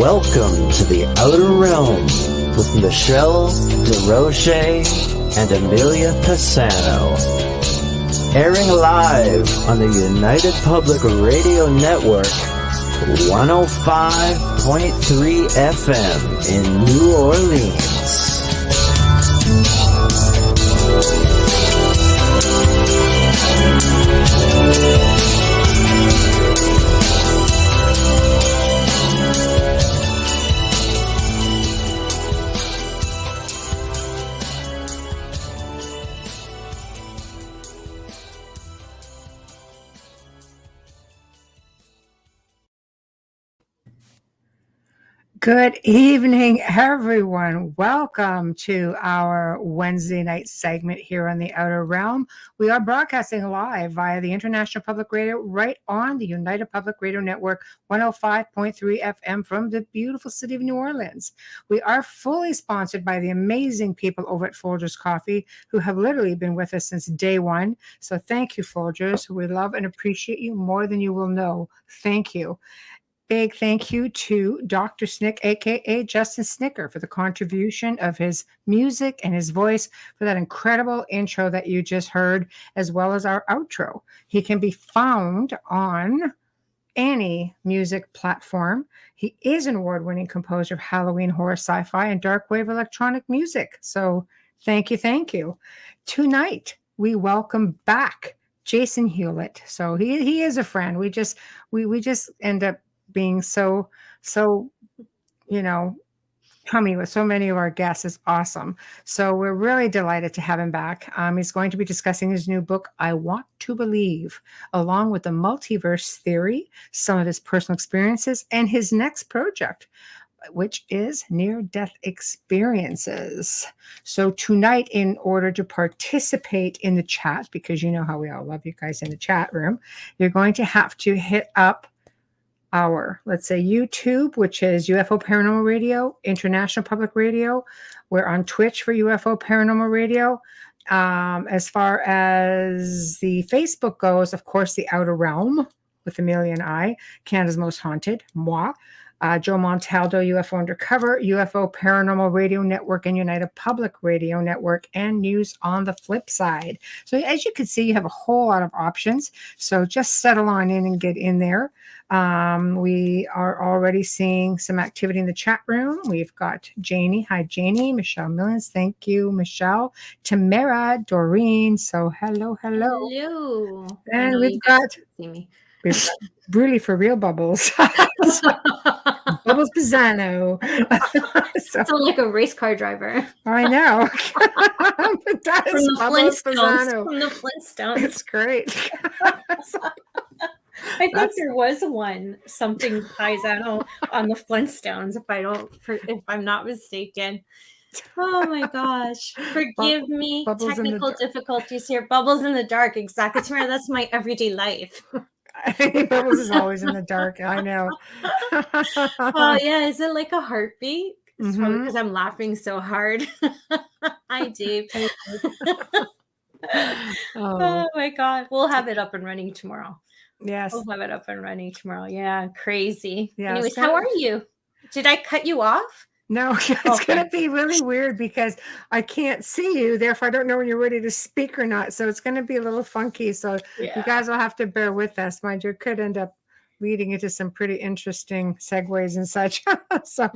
Welcome to the Outer Realm with Michelle DeRoche and Amelia Pisano. Airing live on the United Public Radio Network, 105.3 FM in New Orleans. Good evening, everyone. Welcome to our Wednesday night segment here on the Outer Realm. We are broadcasting live via the International Public Radio right on the United Public Radio Network, 105.3 FM from the beautiful city of New Orleans. We are fully sponsored by the amazing people over at Folgers Coffee who have literally been with us since day one. So thank you, Folgers. We love and appreciate you more than you will know. Thank you. Big thank you to Dr. Snick, aka Justin Snicker, for the contribution of his music and his voice for that incredible intro that you just heard, as well as our outro. He can be found on any music platform. He is an award-winning composer of Halloween horror, sci-fi, and dark wave electronic music. So thank you, thank you. Tonight, we welcome back Jason Hewlett. So he is a friend. We just end up being so chummy with so many of our guests is awesome. So we're really delighted to have him back. He's going to be discussing his new book, I Want to Believe, along with the Multiverse Theory, some of his personal experiences, and his next project, which is near-death experiences. So tonight, in order to participate in the chat, because you know how we all love you guys in the chat room, you're going to have to hit up our, let's say, YouTube, which is UFO Paranormal Radio, International Public Radio. We're on Twitch for UFO Paranormal Radio. As far as the Facebook goes, of course, the Outer Realm with Amelia and I, Canada's Most Haunted, moi. Joe Montaldo, UFO Undercover, UFO Paranormal Radio Network, and United Public Radio Network, and News on the Flip Side. So as you can see, you have a whole lot of options. So just settle on in and get in there. We are already seeing some activity in the chat room. We've got Janie. Hi, Janie. Michelle Millions. Thank you, Michelle. Tamara, Doreen. So hello. Hello. And we've got really for real Bubbles. Bubbles Pisano. Sound like a race car driver. I know. But that is Bubbles Pisano. From the Flintstones. It's great. I think there was something Pisano on the Flintstones, if I'm not mistaken. Oh my gosh. Forgive me. Technical difficulties here. Bubbles in the dark. Exactly. Tamara, that's my everyday life. Bubbles is always in the dark. I know. Oh yeah, is it like a heartbeat? It's probably because I'm laughing so hard. Hi, Dave. Oh my God, we'll have it up and running tomorrow. Yes, we'll have it up and running tomorrow. Yeah, crazy. Yeah. Anyways, how are you? Did I cut you off? No, it's going to be really weird because I can't see you. Therefore, I don't know when you're ready to speak or not. So it's going to be a little funky. So you guys will have to bear with us. Mind you, it could end up leading into some pretty interesting segues and such. So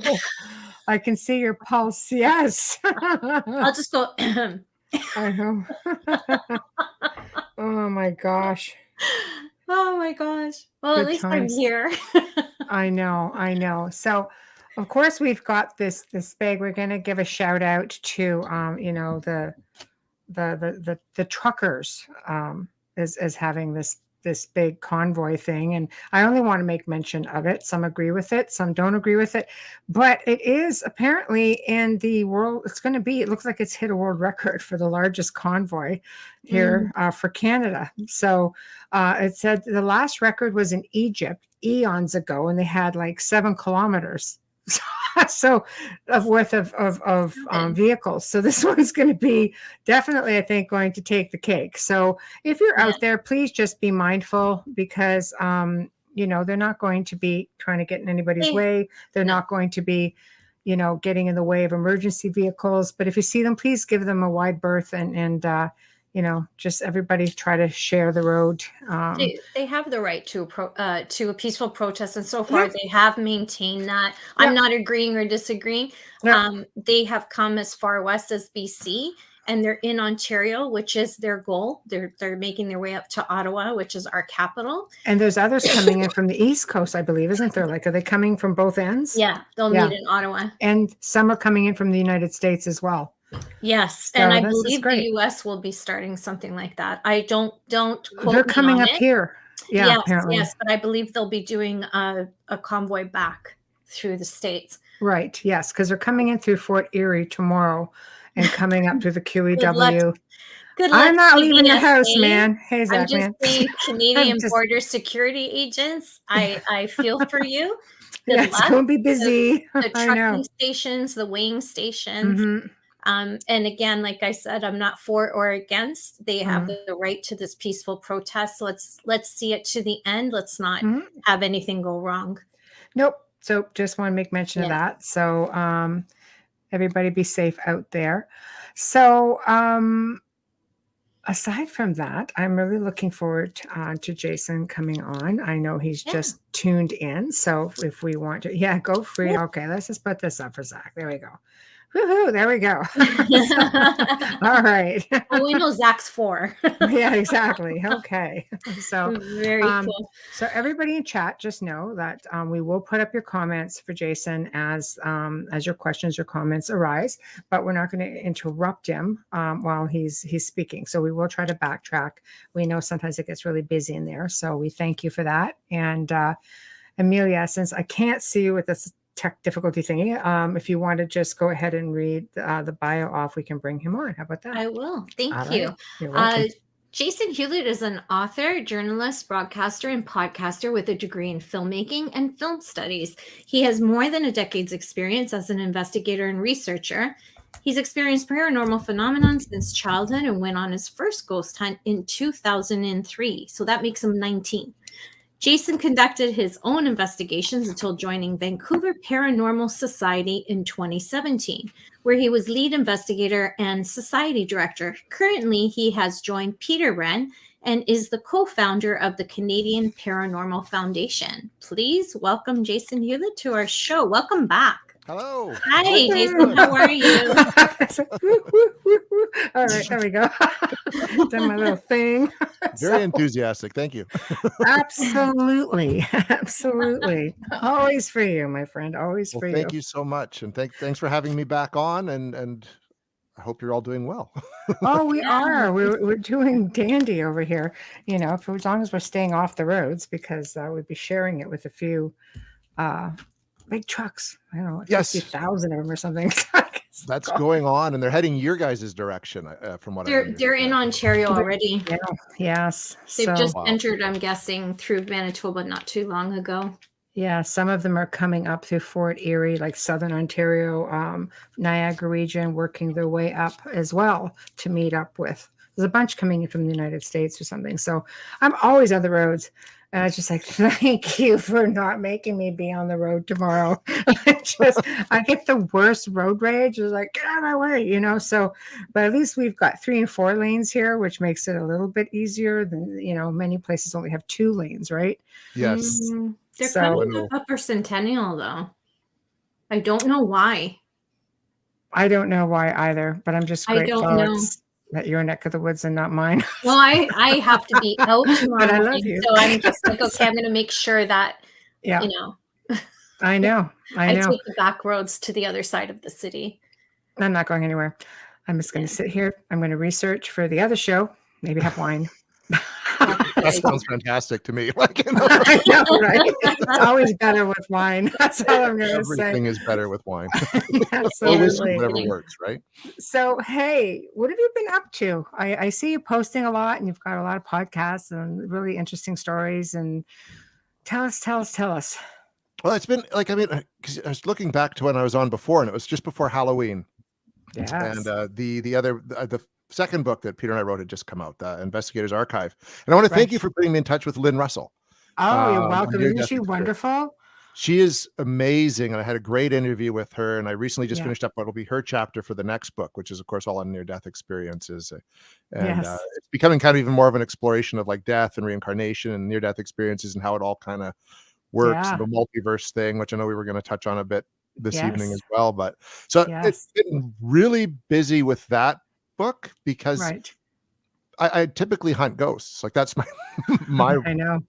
I can see your pulse. Yes. I'll just go. I know. Oh, my gosh. Oh, my gosh. Well, good at least times. I'm here. I know. So, of course, we've got this big. We're going to give a shout out to the truckers as having this big convoy thing, and I only want to make mention of it. Some agree with it, some don't agree with it, but it is apparently in the world. It looks like it's hit a world record for the largest convoy here for Canada. So it said the last record was in Egypt eons ago, and they had like 7 kilometers. So worth of vehicles. So this one's going to be definitely, I think, going to take the cake. So if you're out there, please just be mindful because they're not going to be trying to get in anybody's way. They're not going to be, getting in the way of emergency vehicles. But if you see them, please give them a wide berth and just everybody try to share the road. They have the right to a peaceful protest, and so far they have maintained that. I'm not agreeing or disagreeing. They have come as far west as BC, and they're in Ontario, which is their goal. They're making their way up to Ottawa, which is our capital. And there's others coming in from the East Coast, I believe, isn't there? Like, are they coming from both ends? Yeah, they'll meet in Ottawa. And some are coming in from the United States as well. Yes, so and I believe the U.S. will be starting something like that. I don't quote They're coming up it. here. Yeah, yes, apparently. Yes, but I believe they'll be doing a convoy back through the States. Right, yes, because they're coming in through Fort Erie tomorrow and coming up through the QEW. Good luck. I'm not leaving the house, man. Hey, Zach, I'm just saying, Canadian border security agents, I feel for you. Good luck. It's going to be busy. The trucking stations, the weighing stations. Mm-hmm. And again, like I said, I'm not for or against. They have the right to this peaceful protest. Let's see it to the end. Let's not have anything go wrong. Nope. So just want to make mention of that. So everybody be safe out there. So aside from that, I'm really looking forward to Jason coming on. I know he's just tuned in. So if we want to, go free. Okay, let's just put this up for Zach. There we go. Woohoo, there we go. All right. Well, we know Zach's 4. Yeah, exactly. Okay. So very cool. So everybody in chat, just know that we will put up your comments for Jason as your questions or comments arise, but we're not going to interrupt him while he's speaking. So we will try to backtrack. We know sometimes it gets really busy in there. So we thank you for that. And Amelia, since I can't see you with this tech difficulty thingy, if you want to just go ahead and read the bio off, we can bring him on. How about that? I will. Thank you. You're welcome. Jason Hewlett is an author, journalist, broadcaster, and podcaster with a degree in filmmaking and film studies. He has more than a decade's experience as an investigator and researcher. He's experienced paranormal phenomenon since childhood and went on his first ghost hunt in 2003. So that makes him 19. Jason conducted his own investigations until joining Vancouver Paranormal Society in 2017, where he was lead investigator and society director. Currently, he has joined Peter Renn and is the co-founder of the Canadian Paranormal Foundation. Please welcome Jason Hewlett to our show. Welcome back. Hello. Hi, Jason. How are you? All right, there we go. Done my little thing. Very enthusiastic. Thank you. Absolutely. Absolutely. Always for you, my friend. Always for you. Thank you so much. And thanks for having me back on. And I hope you're all doing well. Oh, we are. We're doing dandy over here. For as long as we're staying off the roads, because we'd be sharing it with a few big trucks. I don't know, 50,000 of them or something. That's going on, and they're heading your guys' direction, from what they're in Ontario already. Yeah. Yes. They've just entered, I'm guessing, through Manitoba not too long ago. Yeah, some of them are coming up through Fort Erie, like Southern Ontario, Niagara region, working their way up as well to meet up with. There's a bunch coming in from the United States or something. So I'm always on the roads. And I was just like, thank you for not making me be on the road tomorrow. I get the worst road rage. It's like, get out of my way, So, but at least we've got 3 and 4 lanes here, which makes it a little bit easier than, many places only have 2 lanes, right? Yes. They're coming up Upper Centennial, though. I don't know why. I don't know why either, but I'm just grateful that your neck of the woods and not mine. Well, I have to be out tomorrow. But I love you. So I'm just like, okay, I'm going to make sure that, I know. I take the back roads to the other side of the city. I'm not going anywhere. I'm just going to sit here. I'm going to research for the other show, maybe have wine. That sounds fantastic to me. I know, right? It's always better with wine. That's all I'm going to say. Everything is better with wine. Absolutely. Whatever works, right? So, hey, what have you been up to? I see you posting a lot, and you've got a lot of podcasts and really interesting stories. And tell us. Well, it's been because I was looking back to when I was on before, and it was just before Halloween. Yes. And the second book that Peter and I wrote had just come out, the Investigator's Archive. And I want to thank you for putting me in touch with Lynn Russell. Oh, you're on welcome. Isn't near-death she experience. wonderful? She is amazing, and I had a great interview with her, and I recently just Yeah. finished up what will be her chapter for the next book, which is, of course, all on near-death experiences. And Yes. it's becoming kind of even more of an exploration of like death and reincarnation and near-death experiences and how it all kind of works, Yeah. the multiverse thing, which I know we were going to touch on a bit this evening Yes. as well. But so it's Yes. been really busy with that book because Right. I typically hunt ghosts. Like that's my I know.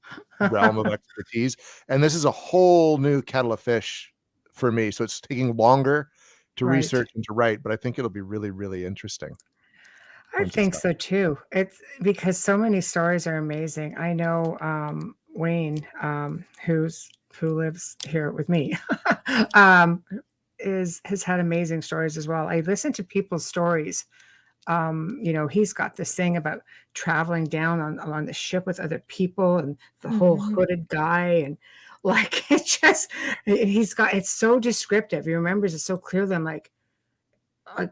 realm of expertise. And this is a whole new kettle of fish for me. So it's taking longer to Right. research and to write, but I think it'll be really, really interesting. I once it's think done. so too. It's because so many stories are amazing. I know Wayne, who lives here with me, um, has had amazing stories as well. I listen to people's stories. He's got this thing about traveling down on the ship with other people and the whole hooded guy and like it's so descriptive. He remembers it so clearly. I'm like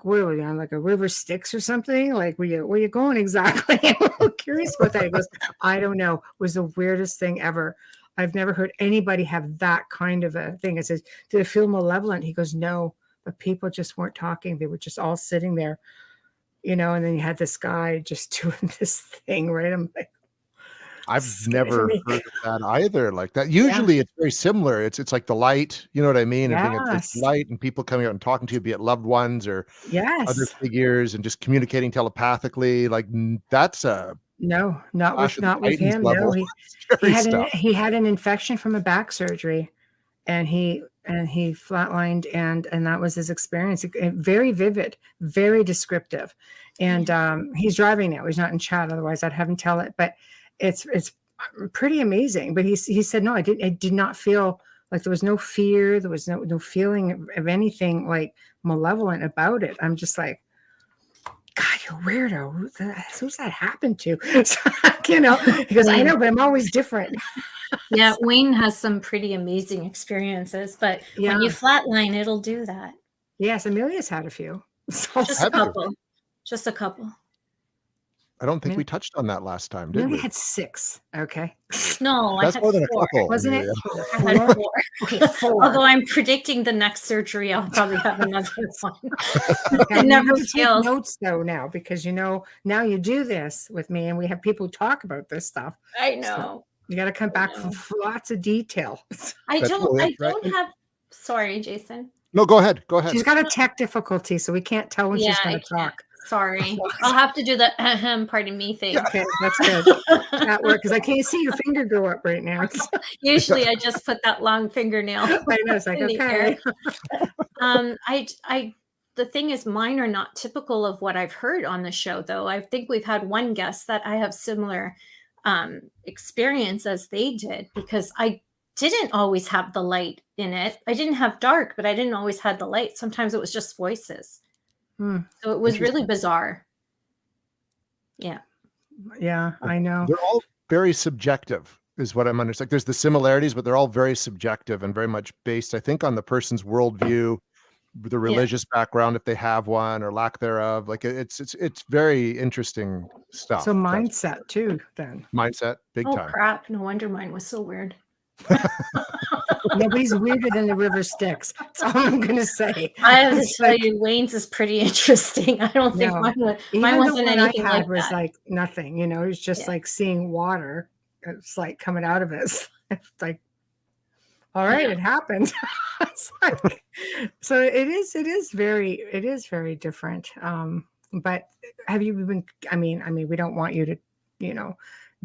where were you on like a river Styx or something? Like where you going exactly? I'm a little curious about that. He goes, I don't know. It was the weirdest thing ever. I've never heard anybody have that kind of a thing. I says, did it feel malevolent? He goes, no, but people just weren't talking. They were just all sitting there, and then you had this guy just doing this thing, right? I'm like, I've never heard of that either. Like that. Usually it's very similar. It's like the light, you know what I mean? And being it's light and people coming out and talking to you, be it loved ones or other figures, and just communicating telepathically. Like that's no, not with him. Level. No, he had an infection from a back surgery, and he flatlined, and that was his experience. Very vivid, very descriptive, and he's driving now. He's not in chat, otherwise I'd have him tell it. But it's pretty amazing. But he said, no, I did not feel like there was no fear. There was no feeling of anything like malevolent about it. I'm just like, God, you're weirdo. Who's that happened to? So, because I know, but I'm always different. Yeah, Wayne has some pretty amazing experiences, but when you flatline, it'll do that. Yes, Amelia's had a few. Just a couple. Just a couple. I don't think we touched on that last time, did we? I had 6. Okay. No, that's more than a couple, wasn't it? I had 4. Okay, 4. Although I'm predicting the next surgery, I'll probably have another one. It never fails. Notes though now, because now you do this with me, and we have people talk about this stuff. I know. So you got to come back with lots of detail. I don't have. Sorry, Jason. No, go ahead. She's got a tech difficulty, so we can't tell when she's going to talk. Sorry, I'll have to do the pardon me thing. Okay, that's good. That worked because I can't see your finger go up right now. Usually, I just put that long fingernail. I know, it's like okay. The thing is, mine are not typical of what I've heard on the show, though. I think we've had one guest that I have similar experience as they did, because I didn't always have the light in it. I didn't have dark, but I didn't always have the light. Sometimes it was just voices. So it was really bizarre. Yeah, I know. They're all very subjective, is what I'm understanding. Like there's the similarities, but they're all very subjective and very much based, I think, on the person's worldview, the religious background, if they have one or lack thereof. Like it's very interesting stuff. So mindset too, then. Mindset, big time. Oh crap! No wonder mine was so weird. Nobody's weirder than the river Styx. That's all I'm going to say. I have to tell you, Wayne's is pretty interesting. I don't think mine wasn't anything like that. Was like nothing, it was just like seeing water. It's like coming out of it. It's like, all right, it happened. It's like, so it is very different. But have you been, I mean, we don't want you to,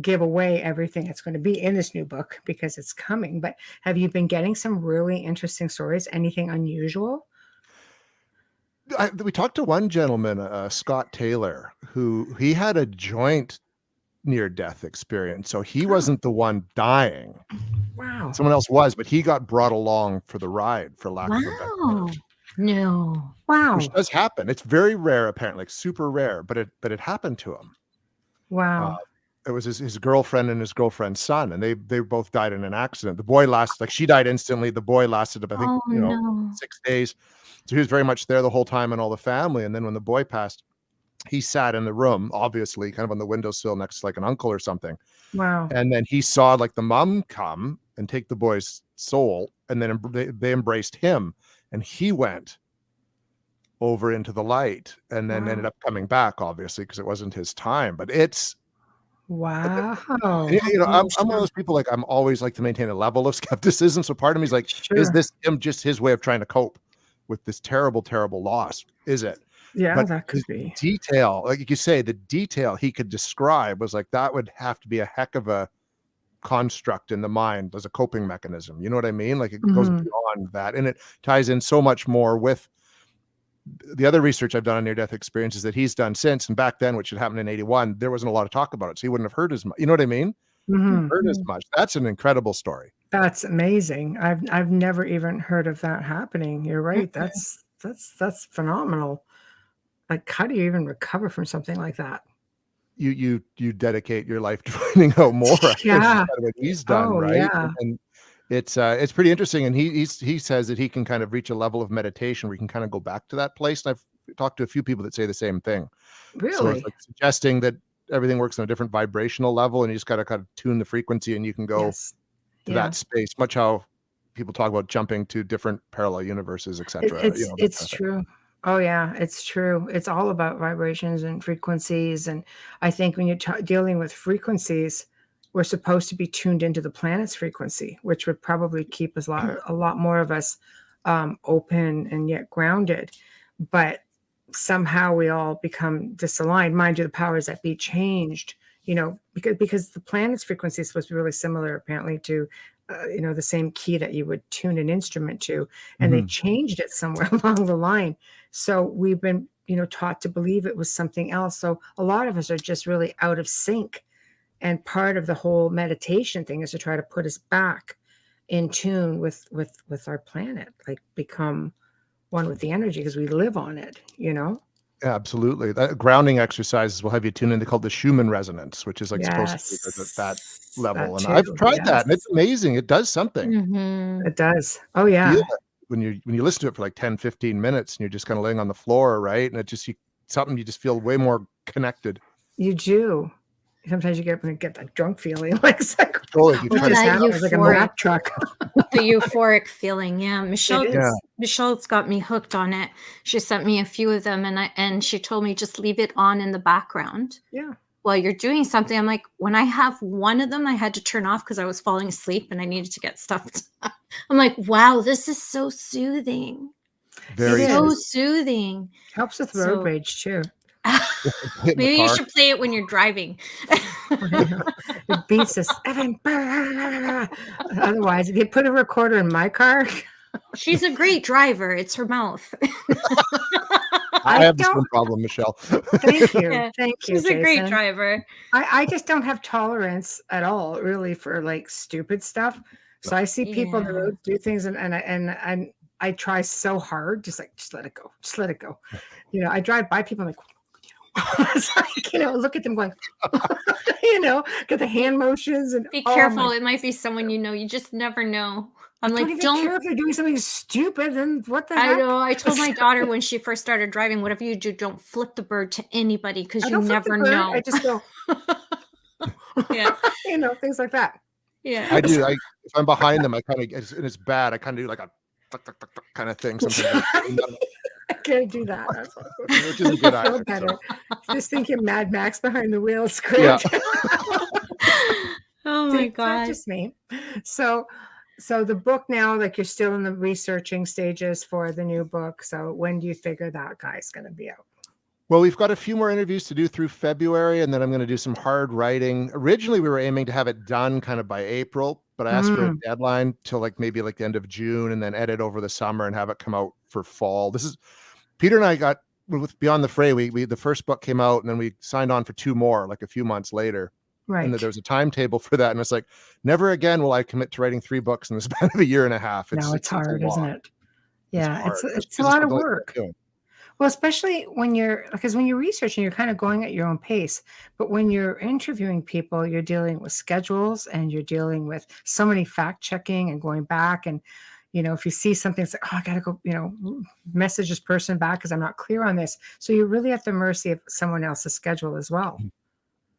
give away everything that's going to be in this new book because it's coming, but have you been getting some really interesting stories? Anything unusual? We talked to one gentleman, Scott Taylor, he had a joint near-death experience. So he wasn't the one dying. Wow. Someone else was, but he got brought along for the ride, for lack of a better word. No. Wow. Which does happen. It's very rare, apparently, like super rare, but it happened to him. Wow. It was his girlfriend and his girlfriend's son, and they both died in an accident. The boy lasted, like she died instantly. The boy lasted, I think, 6 days. So he was very much there the whole time and all the family. And then when the boy passed, he sat in the room, obviously kind of on the windowsill next to like an uncle or something. Wow. And then he saw like the mom come and take the boy's soul, and then they embraced him, and he went over into the light, and then ended up coming back, obviously, because it wasn't his time. But it's wow. I'm one of those people, like, I'm always like to maintain a level of skepticism. So part of me is like, is this him just his way of trying to cope with this terrible, terrible loss? Is it? Yeah, But that could be. Detail, like you say, the detail he could describe was like, that would have to be a heck of a construct in the mind as a coping mechanism. You know what I mean? Like, it goes beyond that, and it ties in so much more with the other research I've done on near-death experiences that he's done since. And back then, which had happened in 81, there wasn't a lot of talk about it, so he wouldn't have heard as much. You know what I mean? Heard as much. That's an incredible story. That's amazing. I've never even heard of that happening. You're right. That's phenomenal. Like, how do you even recover from something like that? You dedicate your life to finding out more. Yeah. What he's done, right? Yeah. And it's pretty interesting. And he says that he can kind of reach a level of meditation where he can kind of go back to that place. And I've talked to a few people that say the same thing. Really? So it's like suggesting that everything works on a different vibrational level, and you just got to kind of tune the frequency, and you can go to that space. Much how people talk about jumping to different parallel universes, etc. It's true. Oh yeah, it's true. It's all about vibrations and frequencies. And I think when you're dealing with frequencies, we're supposed to be tuned into the planet's frequency, which would probably keep us a lot more of us open and yet grounded. But somehow we all become disaligned. Mind you, the powers that be changed, because the planet's frequency is supposed to be really similar, apparently, to the same key that you would tune an instrument to, and they changed it somewhere along the line. So we've been, taught to believe it was something else. So a lot of us are just really out of sync. And part of the whole meditation thing is to try to put us back in tune with our planet, like become one with the energy, because we live on it, Absolutely. That grounding exercises will have you tune in. They call it the Schumann resonance, which is like supposed to be at that level. And I've tried that, and it's amazing. It does something. It does. Oh yeah. When you listen to it for like 10, 15 minutes, and you're just kind of laying on the floor, right? And it just something you just feel way more connected. You do. Sometimes you get that drunk feeling, like like a Mack truck. The euphoric feeling. Yeah. Michelle's got me hooked on it. She sent me a few of them, and she told me just leave it on in the background. Yeah. While you're doing something. I'm like, when I have one of them, I had to turn off because I was falling asleep and I needed to get stuff done. I'm like, wow, this is so soothing. Very soothing. Helps with road rage too. Maybe you should play it when you're driving. It beats us. Otherwise, if you put a recorder in my car. She's a great driver. It's her mouth. I have the same problem, Michelle. Thank you. Yeah, thank you. She's Jason. a great driver. I just don't have tolerance at all, really, for like stupid stuff. So I see people on the road do things, and I try so hard, just let it go. Just let it go. I drive by people, I'm like, it's like, look at them going, get the hand motions and be careful. It might be someone you just never know. I'm like, don't care if they're doing something stupid. And what the heck? I know. I told my daughter when she first started driving, whatever you do, don't flip the bird to anybody because you never know. I just go, yeah, things like that. Yeah, I do. If I'm behind them, I kind of, and it's bad. I kind of do like a kind of thing. Something. I can't do that. Which isn't good either. Better. Just thinking Mad Max behind the wheel is great. Yeah. Oh my God. That's just me. So the book now, like you're still in the researching stages for the new book. So when do you figure that guy's going to be out? Well, we've got a few more interviews to do through February, and then I'm going to do some hard writing. Originally, we were aiming to have it done kind of by April, but I asked for a deadline till maybe the end of June, and then edit over the summer and have it come out for fall. This is Peter and I got with Beyond the Fray. We the first book came out, and then we signed on for two more, like a few months later. Right. And there was a timetable for that. And it's like, never again will I commit to writing 3 books in the span of a year and a half. It's hard, isn't it? Yeah, it's a lot of work. Well, especially because when you're researching, you're kind of going at your own pace. But when you're interviewing people, you're dealing with schedules, and you're dealing with so many fact checking and going back. And, if you see something, it's like, oh, I got to go, message this person back because I'm not clear on this. So you're really at the mercy of someone else's schedule as well.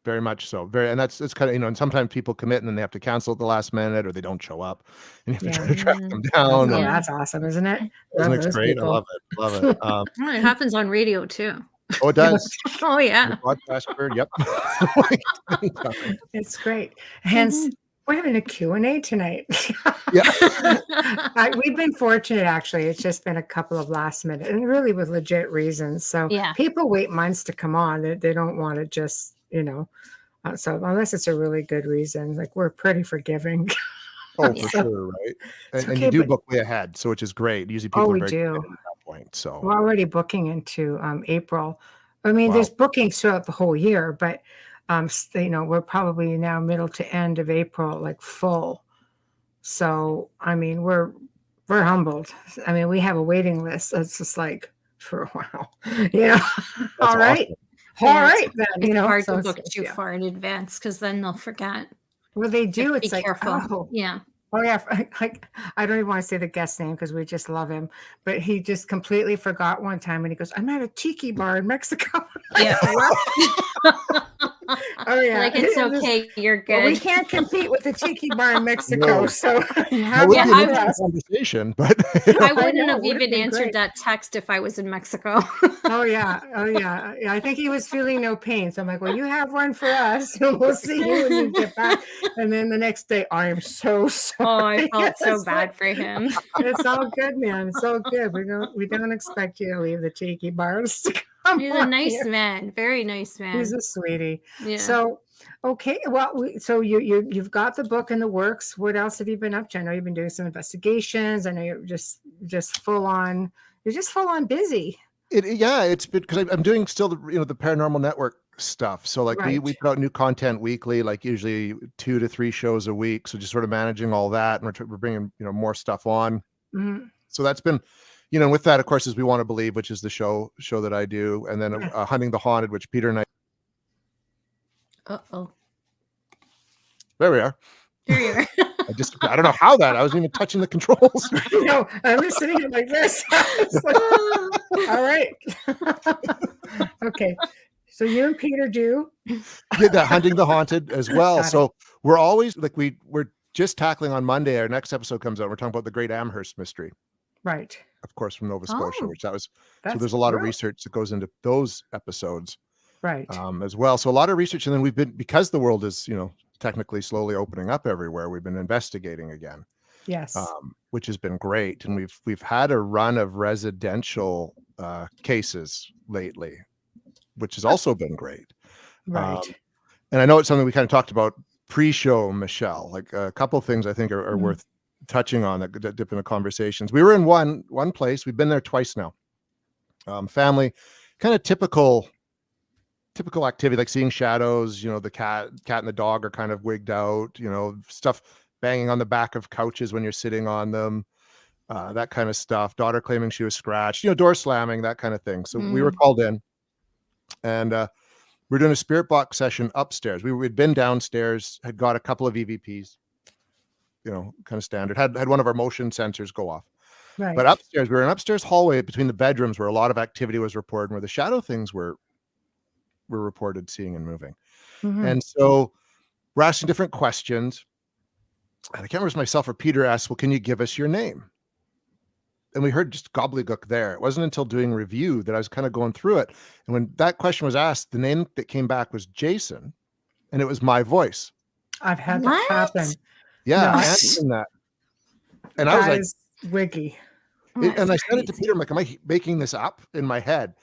Very much so. And it's kind of, and sometimes people commit and then they have to cancel at the last minute or they don't show up and you have to try to track them down. Oh, that's awesome, isn't it? Isn't it great? I love it. Love it. It happens on radio too. Oh, it does. Oh, yeah. Podcast bird. Yep. It's great. Hence, we're having a Q&A tonight. Yeah. We've been fortunate, actually. It's just been a couple of last minute and really with legit reasons. So people wait months to come on. They don't want to just, so unless it's a really good reason, like we're pretty forgiving. Oh, for sure, right? And you do book way ahead, so which is great. Usually people are very committed at that point. So we're already booking into April. I mean, there's bookings throughout the whole year, but we're probably now middle to end of April, like full. So I mean, we're humbled. I mean, we have a waiting list. It's just like for a while, All right. Awesome. All right, then. It's hard to book too far in advance because then they'll forget. Well, they do. It's like, careful. Oh, yeah. I don't even want to say the guest name because we just love him. But he just completely forgot one time and he goes, I'm at a tiki bar in Mexico. Yeah. Oh, yeah. Like, it's okay. You're good. Well, we can't compete with the tiki bar in Mexico. No. So I conversation, but I wouldn't have even answered that text if I was in Mexico. Oh, yeah. I think he was feeling no pain. So I'm like, well, you have one for us. And we'll see you when you get back. And then the next day, I am so sorry. Oh, I felt so bad for him. It's all good, man. It's all good. We don't expect you to leave the tiki bars. He's a nice man, very nice man. He's a sweetie. Yeah. So, okay. Well, so you've got the book in the works. What else have you been up to? I know you've been doing some investigations. I know you're just full on. You're just full on busy. It's been because I'm doing still the Paranormal Network stuff. So like we put out new content weekly, like usually 2 to 3 shows a week. So just sort of managing all that, and we're bringing more stuff on. Mm-hmm. So that's been. With that, of course, is We Want to Believe, which is the show that I do. And then Hunting the Haunted, which Peter and I. Uh-oh. There we are. There you are. I don't know how I wasn't even touching the controls. No, I'm just sitting here like this. All right. Okay. So you and Peter did that Hunting the Haunted as well. So we're always like, we're just tackling on Monday. Our next episode comes out. We're talking about the Great Amherst Mystery. Right. Of course, from Nova Scotia, so there's a lot of research that goes into those episodes. Right. As well. So a lot of research. And then because the world is, technically slowly opening up everywhere, we've been investigating again. Yes. Which has been great. And we've had a run of residential cases lately, which has also been great. Right. And I know it's something we kind of talked about pre-show, Michelle, like a couple of things I think are worth touching on that dip in the conversations. We were in one place. We've been there twice now. Family, kind of typical activity, like seeing shadows, the cat and the dog are kind of wigged out, stuff banging on the back of couches when you're sitting on them, that kind of stuff. Daughter claiming she was scratched, door slamming, that kind of thing. So we were called in and we're doing a spirit box session upstairs. We'd been downstairs, had got a couple of EVPs, kind of standard, had one of our motion sensors go off. Right. But upstairs, we were in an upstairs hallway between the bedrooms where a lot of activity was reported, where the shadow things were reported seeing and moving. Mm-hmm. And so we're asking different questions. And I can't remember if myself or Peter asked, well, can you give us your name? And we heard just gobbledygook there. It wasn't until doing review that I was kind of going through it. And when that question was asked, the name that came back was Jason, and it was my voice. I've had that happen. Yeah, answering that. And I was like, wiggy. And I said it to Peter, I'm like, am I making this up in my head?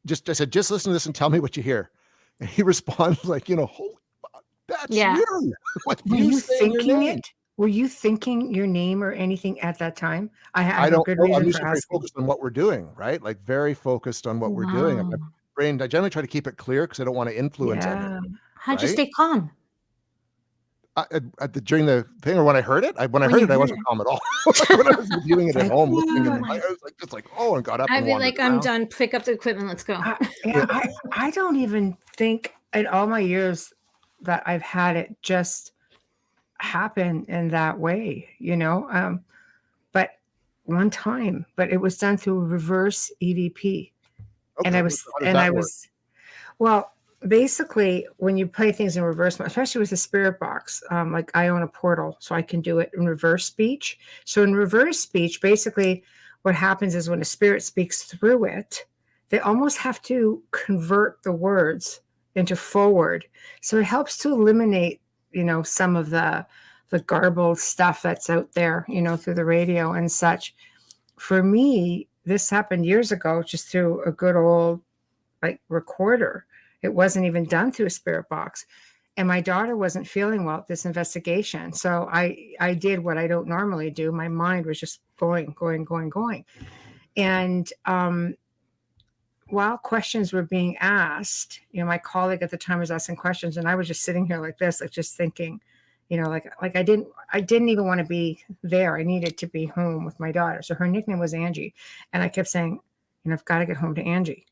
I said, just listen to this and tell me what you hear. And he responds like, holy, that's you. Like, were you thinking it? Were you thinking your name or anything at that time? I don't know. I'm usually very focused on what we're doing, right? Like very focused on what we're doing. My brain, I generally try to keep it clear because I don't want to influence anything. How'd you stay calm? During the thing, or when I heard it, I wasn't calm at all. Like when I was viewing it at home, listening, and I was like, just like, oh, and got up. I'd be like, I'm done. Pick up the equipment. Let's go. I don't even think in all my years that I've had it just happen in that way, But one time, but it was done through reverse EVP. Okay. And I was, well, basically when you play things in reverse, especially with the spirit box, like I own a portal, so I can do it in reverse speech. So in reverse speech, basically what happens is when a spirit speaks through it, they almost have to convert the words into forward. So it helps to eliminate, some of the garbled stuff that's out there, through the radio and such. For me, this happened years ago, just through a good old recorder. It wasn't even done through a spirit box. And my daughter wasn't feeling well at this investigation. So I did what I don't normally do. My mind was just going. And while questions were being asked, my colleague at the time was asking questions, and I was just sitting here like this, just thinking, I didn't even want to be there. I needed to be home with my daughter. So her nickname was Angie. And I kept saying, I've got to get home to Angie.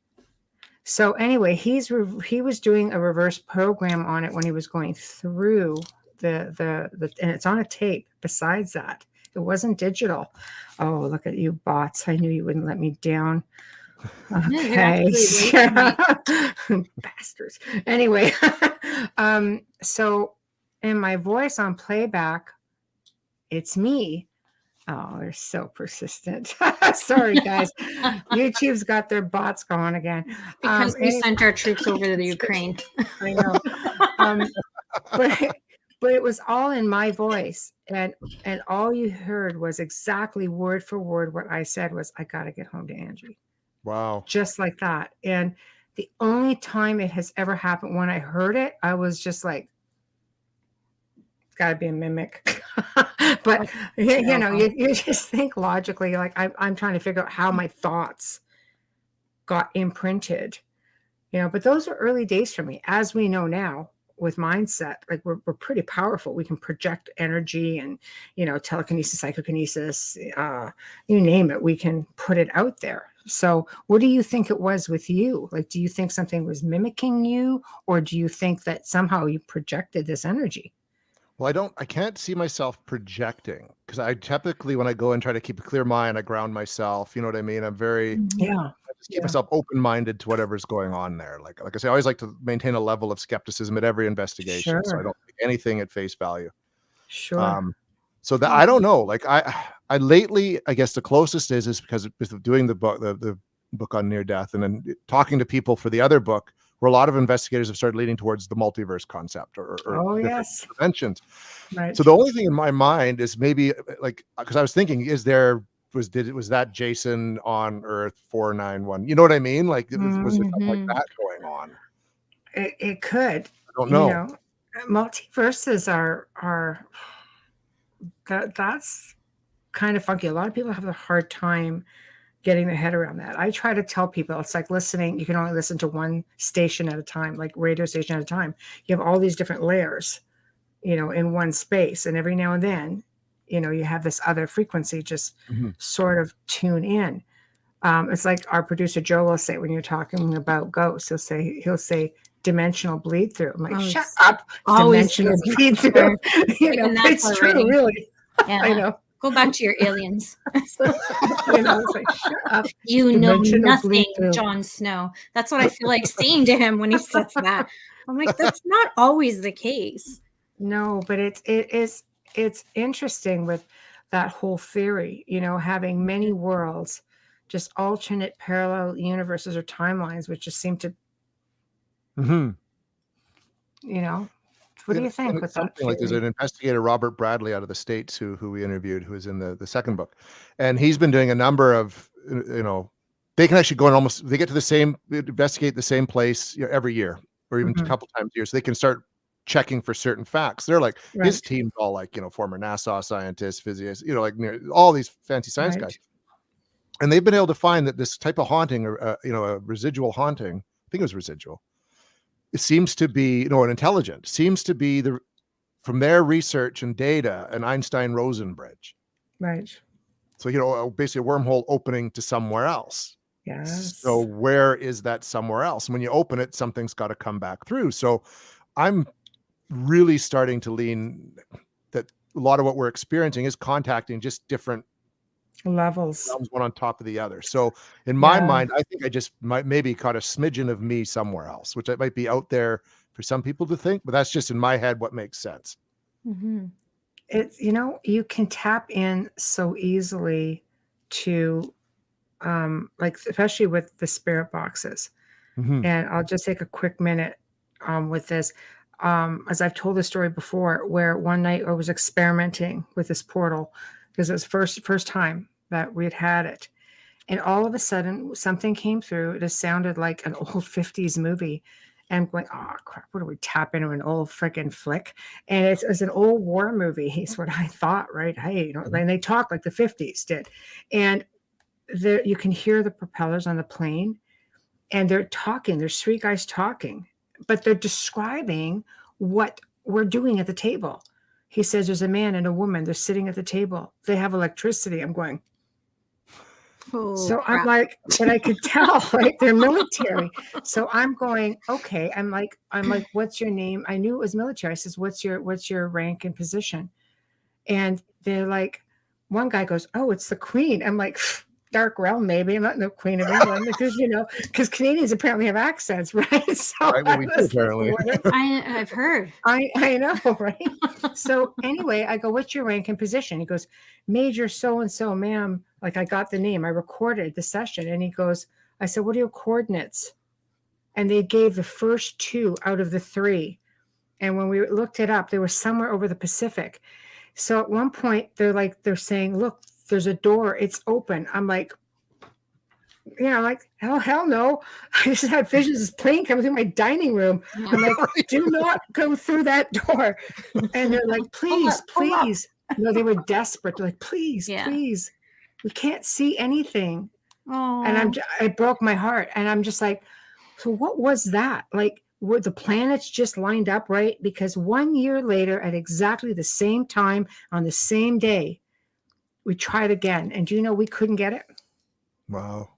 So anyway, he was doing a reverse program on it when he was going through the and it's on a tape. Besides that, it wasn't digital. Oh, look at you bots. I knew you wouldn't let me down. Okay. Bastards. Anyway, so in my voice on playback, it's me. Oh, they're so persistent. Sorry, guys. YouTube's got their bots going again. Because we sent our troops over to the Ukraine. I know. But it was all in my voice. And all you heard was exactly word for word what I said was, I got to get home to Angie. Wow. Just like that. And the only time it has ever happened when I heard it, I was just like, it's got to be a mimic. But, you just think logically, like I'm trying to figure out how my thoughts got imprinted, but those are early days for me. As we know now with mindset, like we're pretty powerful. We can project energy and, telekinesis, psychokinesis, you name it, we can put it out there. So what do you think it was with you? Like, do you think something was mimicking you, or do you think that somehow you projected this energy? Well, I can't see myself projecting, because I typically, when I go and try to keep a clear mind, I ground myself. You know what I mean? I'm very, I just keep myself open-minded to whatever's going on there. Like I say, I always like to maintain a level of skepticism at every investigation. Sure. So I don't take anything at face value. Sure. So that I don't know, like I lately, I guess the closest is because of doing the book on near death, and then talking to people for the other book, where a lot of investigators have started leaning towards the multiverse concept or different dimensions. Right. So the only thing in my mind is maybe because I was thinking, was that Jason on Earth 491? You know what I mean? Like, was there something like that going on? It could. I don't know. Multiverses are that's kind of funky. A lot of people have a hard time getting their head around that. I try to tell people it's like listening. You can only listen to one station at a time, like radio station at a time. You have all these different layers, in one space. And every now and then, you have this other frequency just sort of tune in. It's like our producer Joe will say when you're talking about ghosts, he'll say dimensional bleed through. I'm like, shut up. Dimensional bleed through. It's true, really. Yeah. I know. Go back to your aliens. It's like, shut up. You know nothing, Jon Snow. That's what I feel like saying to him when he says that. I'm like, that's not always the case. No, but it's interesting with that whole theory, having many worlds, just alternate parallel universes or timelines, which just seem to, what do you think with that? Like, there's an investigator, Robert Bradley, out of the States, who we interviewed, who is in the second book, and he's been doing a number of, they can actually go and they get to investigate the same place every year, or even a couple times a year, so they can start checking for certain facts. They're like, his team's all like, former NASA scientists, physicists, all these fancy science guys, and they've been able to find that this type of haunting, or a residual haunting, I think it was residual. It seems to be, an intelligent, seems to be from their research and data, an Einstein-Rosen bridge. Right. So, basically a wormhole opening to somewhere else. Yes. So where is that somewhere else? And when you open it, something's got to come back through. So I'm really starting to lean that a lot of what we're experiencing is contacting just different Levels. realms, one on top of the other. So in my mind, I think I just might maybe caught a smidgen of me somewhere else, which might be out there for some people to think, but that's just in my head what makes sense. It's, you can tap in so easily to like, especially with the spirit boxes. And I'll just take a quick minute with this. As I've told the story before, where one night I was experimenting with this portal because it was first time that we had it. And all of a sudden something came through. It just sounded like an old 50s movie. And I'm going, oh crap, what do we tap into an old freaking flick? And it's an old war movie, is what I thought, right? Hey, and they talk like the 50s did. And you can hear the propellers on the plane, and they're talking. There's three guys talking, but they're describing what we're doing at the table. He says there's a man and a woman. They're sitting at the table. They have electricity. I'm going, so crap. I'm like, but I could tell, right? They're military. So I'm going, okay. I'm like, what's your name? I knew it was military. I says, what's your rank and position? And they're like, one guy goes, oh, it's the Queen. I'm like, dark realm, maybe. I'm not the Queen of England because Canadians apparently have accents, right? So right, well, we do, apparently. I've heard. I know, right? So anyway, I go, what's your rank and position? He goes, Major so-and-so, ma'am. Like, I got the name. I recorded the session. And he goes, I said, what are your coordinates? And they gave the first two out of the three. And when we looked it up, they were somewhere over the Pacific. So at one point, they're saying, look, there's a door, it's open. I'm like, like, hell no. I just had visions of this plane coming through my dining room. I'm like, do not go through that door. And they're like, please. No, they were desperate. They're like, please. We can't see anything. And I broke my heart. And I'm just like, so what was that? Like, were the planets just lined up, right? Because 1 year later, at exactly the same time, on the same day, we tried again, and we couldn't get it. Wow.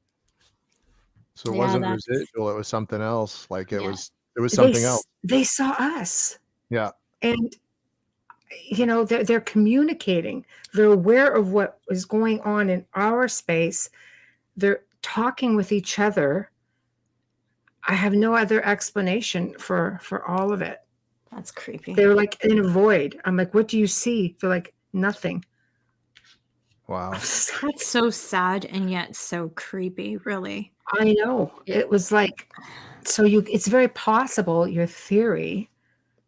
So it wasn't residual, it was something else. Like it was something else. They saw us. Yeah. And they're communicating. They're aware of what is going on in our space. They're talking with each other. I have no other explanation for all of it. That's creepy. They're like in a void. I'm like, what do you see? They're like, nothing. Wow. That's so sad and yet so creepy, really. I know. It was like, it's very possible your theory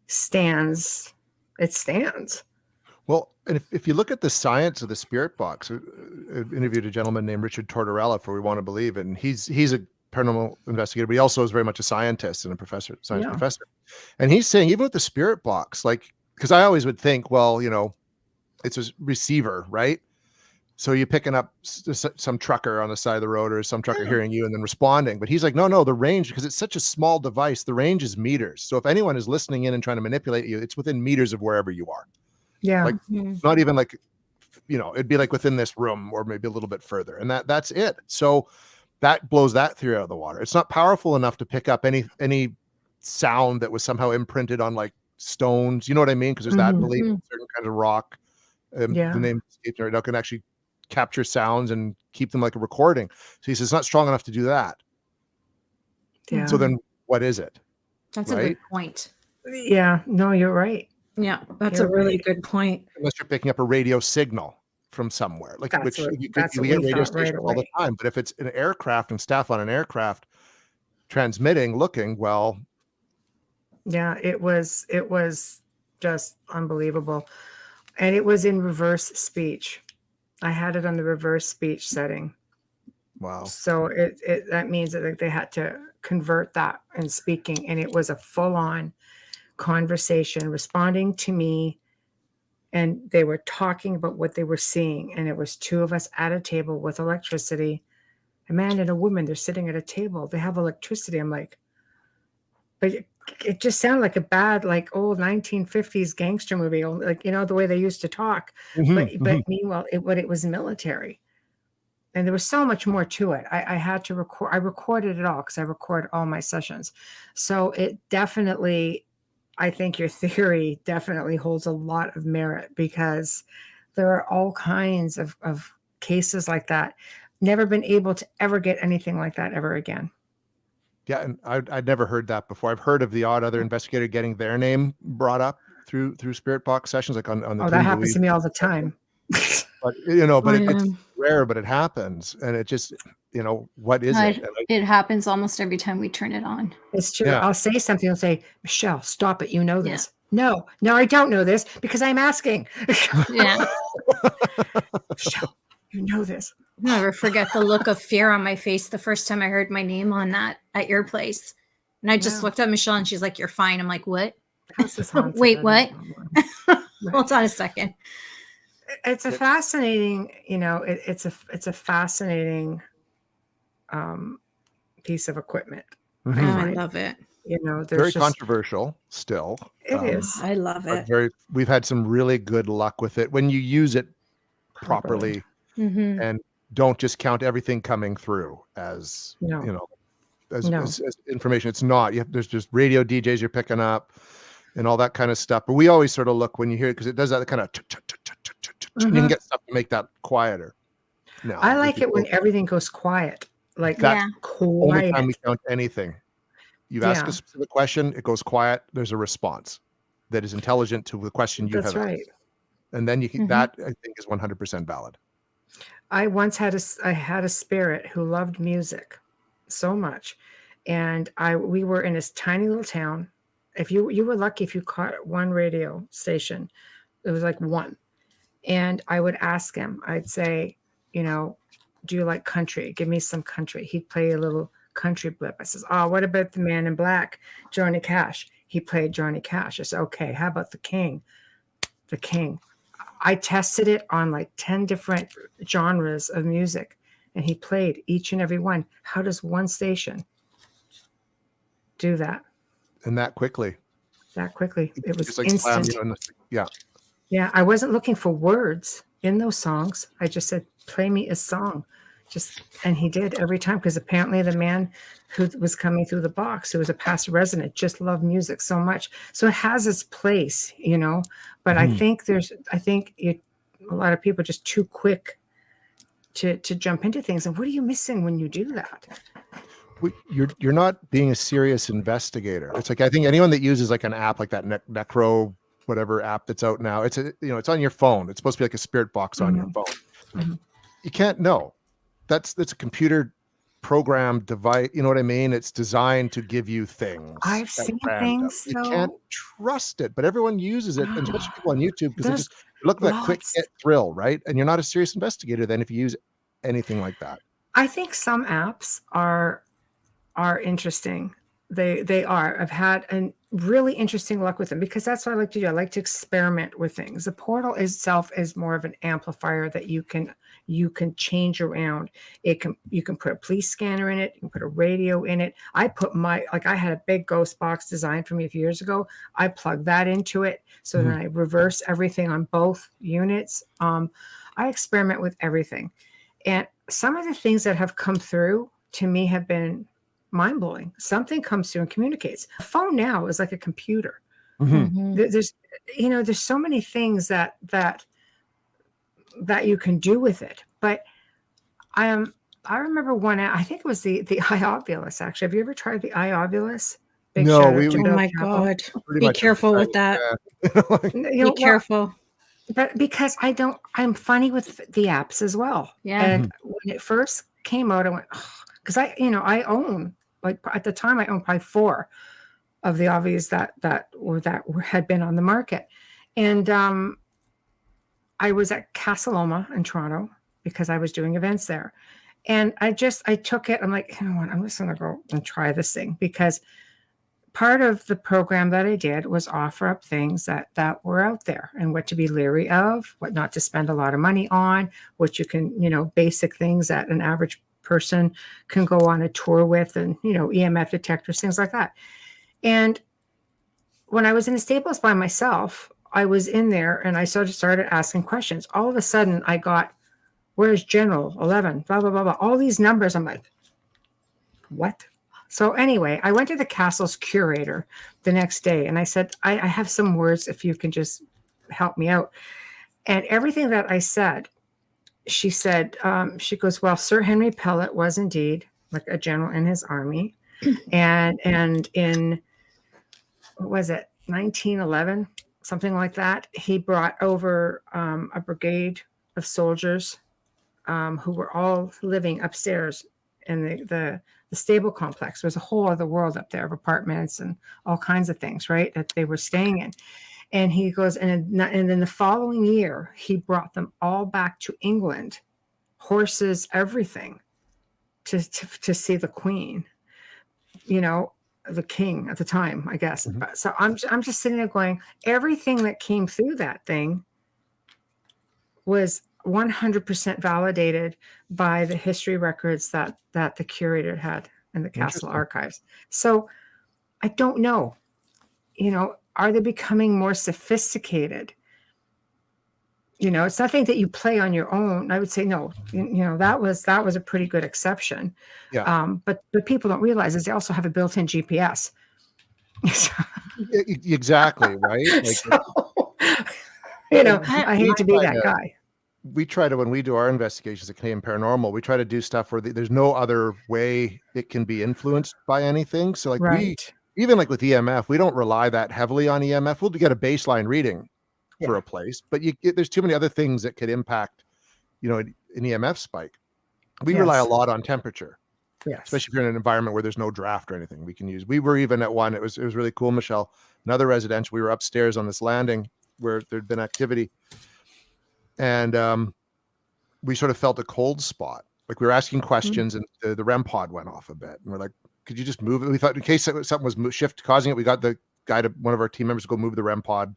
stands. It stands. Well, and if you look at the science of the spirit box, I interviewed a gentleman named Richard Tortorella for We Want to Believe, and he's a paranormal investigator, but he also is very much a scientist and a professor. And he's saying, even with the spirit box, like, because I always would think, well, it's a receiver, right? So you're picking up some trucker on the side of the road, or some trucker hearing you and then responding. But he's like, no, the range, because it's such a small device, the range is meters. So if anyone is listening in and trying to manipulate you, it's within meters of wherever you are. Yeah. Like, not even like, it'd be like within this room or maybe a little bit further. And that's it. So that blows that theory out of the water. It's not powerful enough to pick up any sound that was somehow imprinted on like stones. You know what I mean? Because there's that belief in certain kinds of rock. The name escapes me right now, can actually capture sounds and keep them like a recording. So he says it's not strong enough to do that. Yeah. So then what is it? That's a good point. Yeah. No, you're right. Yeah, that's a really good point. Unless you're picking up a radio signal from somewhere, like we get radio stations all the time. But if it's an aircraft and staff on an aircraft transmitting, looking, well. Yeah, it was just unbelievable. And it was in reverse speech. I had it on the reverse speech setting. Wow. So that means that they had to convert that in speaking, and it was a full-on conversation, responding to me, and they were talking about what they were seeing. And it was two of us at a table with electricity, a man and a woman. They're sitting at a table. They have electricity. I'm like, but it just sounded like a bad, like old 1950s gangster movie, like, the way they used to talk. But meanwhile, it was military. And there was so much more to it. I had to record. I recorded it all because I record all my sessions. So it definitely, I think your theory definitely holds a lot of merit, because there are all kinds of cases like that. Never been able to ever get anything like that ever again. Yeah, and I'd never heard that before. I've heard of the odd other investigator getting their name brought up through spirit box sessions, like on the that happens to me all the time. But it's rare, but it happens, and it just what is it? It happens almost every time we turn it on. It's true. Yeah. I'll say something. I'll say, Michelle, stop it. You know this. Yeah. No, I don't know this because I'm asking. Yeah. Michelle, you know this. I'll never forget the look of fear on my face the first time I heard my name on that at your place. And I just looked at Michelle and she's like, "You're fine." I'm like, "What?" Wait, what? Hold on a second. It's a fascinating, it's a fascinating piece of equipment. Mm-hmm. I love it. There's very controversial still. It is. I love it. We've had some really good luck with it when you use it properly and don't just count everything coming through as as information. It's not. There's just radio DJs you're picking up and all that kind of stuff. But we always sort of look when you hear it because it does that kind of. You can get stuff to make that quieter. No, I like it when everything goes quiet. Like that's quiet. Only time we count anything. You ask a specific question, it goes quiet. There's a response that is intelligent to the question you have. That's right. Asked. And then you can that I think is 100% valid. I once had a spirit who loved music so much, and we were in this tiny little town. If you were lucky if you caught one radio station, it was like one. And I would ask him, I'd say, do you like country? Give me some country. He'd play a little country blip. I says, oh, what about the Man in Black, Johnny Cash? He played Johnny Cash. I said, okay, how about the King? The King. I tested it on like 10 different genres of music, and he played each and every one. How does one station do that? And that quickly. It was like instant. Slam, Yeah, I wasn't looking for words in those songs. I just said, play me a song. And he did every time, because apparently the man who was coming through the box, who was a past resident, just loved music so much. So it has its place, but I think a lot of people are just too quick to jump into things. And what are you missing when you do that? You're not being a serious investigator. It's like, I think anyone that uses like an app like that Necro whatever app that's out now, it's it's on your phone. It's supposed to be like a spirit box on your phone. You can't know. That's a computer programmed device. You know what I mean? It's designed to give you things. I've seen things. You can't trust it, but everyone uses it, and especially people on YouTube, because they just look at that quick hit thrill, right? And you're not a serious investigator then if you use anything like that. I think some apps are interesting. They are. I've had a really interesting luck with them, because that's what I like to do. I like to experiment with things. The portal itself is more of an amplifier that you can change around. You can put a police scanner in it. You can put a radio in it. I had a big ghost box designed for me a few years ago. I plugged that into it. So then I reverse everything on both units. I experiment with everything. And some of the things that have come through to me have been mind-blowing. Something comes through and communicates. A phone now is like a computer. There's so many things that you can do with it. But I remember one, I think it was the iOvilus, actually. Have you ever tried the iOvilus? No, oh my God. Be careful with that. Be careful. But because I'm funny with the apps as well. Yeah. And when it first came out, I went, because I own, like at the time I owned probably 4 of the Ovies that had been on the market. And I was at Casa Loma in Toronto because I was doing events there. And I took it. I'm like, you know what? I'm just going to go and try this thing, because part of the program that I did was offer up things that were out there and what to be leery of, what not to spend a lot of money on, what you can, basic things that an average person can go on a tour with, and, EMF detectors, things like that. And when I was in the Staples by myself, I was in there and I started asking questions. All of a sudden I got, where's General 11, blah, blah, blah, blah, all these numbers. I'm like, what? So anyway, I went to the castle's curator the next day and I said, I have some words if you can just help me out. And everything that I said she said, she goes, well, Sir Henry Pellet was indeed like a general in his army. And in, what was it, 1911, something like that, he brought over a brigade of soldiers who were all living upstairs in the stable complex. There was a whole other world up there of apartments and all kinds of things, right, that they were staying in. And he goes, and then the following year, he brought them all back to England, horses, everything, to see the Queen, the king at the time, I guess. Mm-hmm. So I'm just sitting there going, everything that came through that thing was 100% validated by the history records that the curator had in the castle archives. So I don't know, are they becoming more sophisticated? It's nothing that you play on your own. I would say no. That was a pretty good exception. Yeah. But people don't realize is they also have a built-in GPS. Exactly, right? Like, so, I hate to be that guy. We try to, when we do our investigations at Canadian Paranormal, we try to do stuff where there's no other way it can be influenced by anything. So like even like with EMF, we don't rely that heavily on EMF. We'll get a baseline reading for a place, but there's too many other things that could impact, an EMF spike. We rely a lot on temperature, especially if you're in an environment where there's no draft or anything we can use. We were even at one, it was really cool, Michelle, another residential. We were upstairs on this landing where there'd been activity, and we sort of felt a cold spot. Like we were asking questions, and the REM pod went off a bit, and we're like, could you just move it? We thought in case something was causing it, we got the guy one of our team members to go move the REM pod.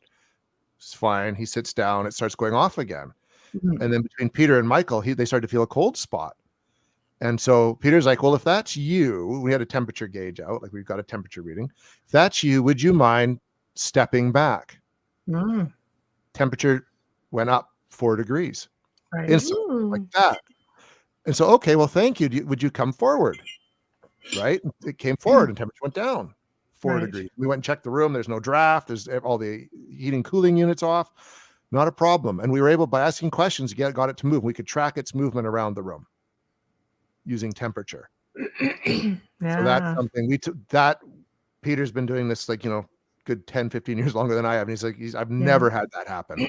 It's fine. He sits down. It starts going off again. Mm-hmm. And then between Peter and Michael, they started to feel a cold spot. And so Peter's like, well, if that's you, we had a temperature gauge out, like we've got a temperature reading. If that's you, would you mind stepping back? Mm. Temperature went up 4 degrees. Right. Instantly, like that. And so, okay, well, thank you. Would you come forward? Right? It came forward and temperature went down 4 degrees. We went and checked the room. There's no draft. There's all the heating, cooling units off. Not a problem. And we were able, by asking questions, got it to move. We could track its movement around the room using temperature. So that's something that Peter's been doing this good 10, 15 years longer than I have. And he's like, I've never had that happen.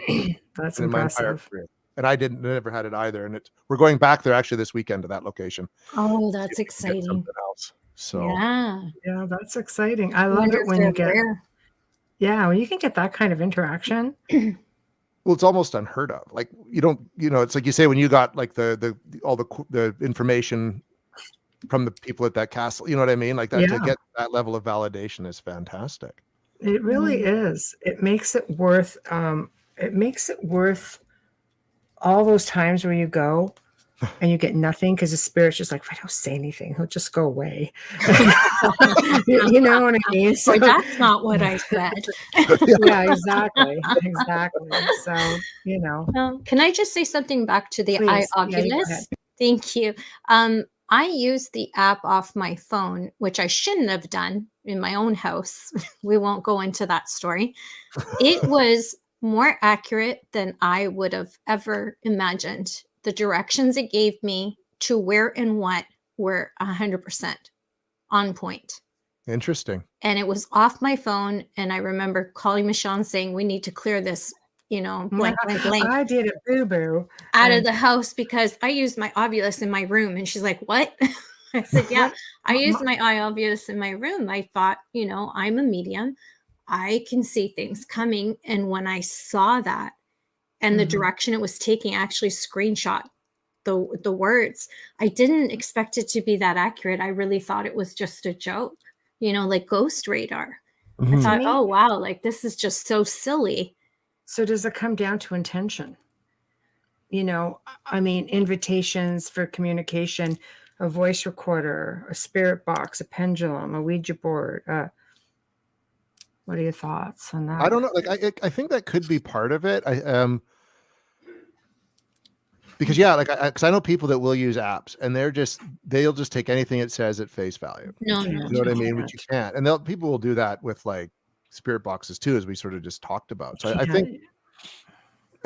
That's impressive. My entire career. And I never had it either. And we're going back there actually this weekend to that location. Oh, that's exciting. Something else. So yeah, that's exciting. I love it when you get when you can get that kind of interaction. Well, it's almost unheard of. Like you don't, it's like you say when you got like all the information from the people at that castle. You know what I mean? Like that to get that level of validation is fantastic. It really is. It makes it worth. It makes it worth all those times where you go and you get nothing because the spirit's just like, if I don't say anything, he'll just go away. You know what I mean? So that's not what I said. Yeah, exactly. So, can I just say something back to the eye Oculus? Thank you. I use the app off my phone, which I shouldn't have done in my own house. We won't go into that story. It was more accurate than I would have ever imagined. The directions it gave me to where and what were 100% on point. Interesting. And it was off my phone. And I remember calling Michelle and saying, we need to clear this, blank. I did a boo-boo. Out of the house because I used my Ovilus in my room. And she's like, what? I said, yeah, I used my eye Ovilus in my room. I thought, I'm a medium. I can see things coming. And when I saw that, and the direction it was taking, I actually screenshot the words. I didn't expect it to be that accurate. I really thought it was just a joke, like Ghost Radar. I thought, oh, wow, like this is just so silly. So does it come down to intention? Invitations for communication, a voice recorder, a spirit box, a pendulum, a Ouija board. What are your thoughts on that? I don't know. Like, I think that could be part of it. Because because I know people that will use apps and they'll just take anything it says at face value. No, you know what I mean? Which you can't. And people will do that with like spirit boxes too, as we sort of just talked about. So I think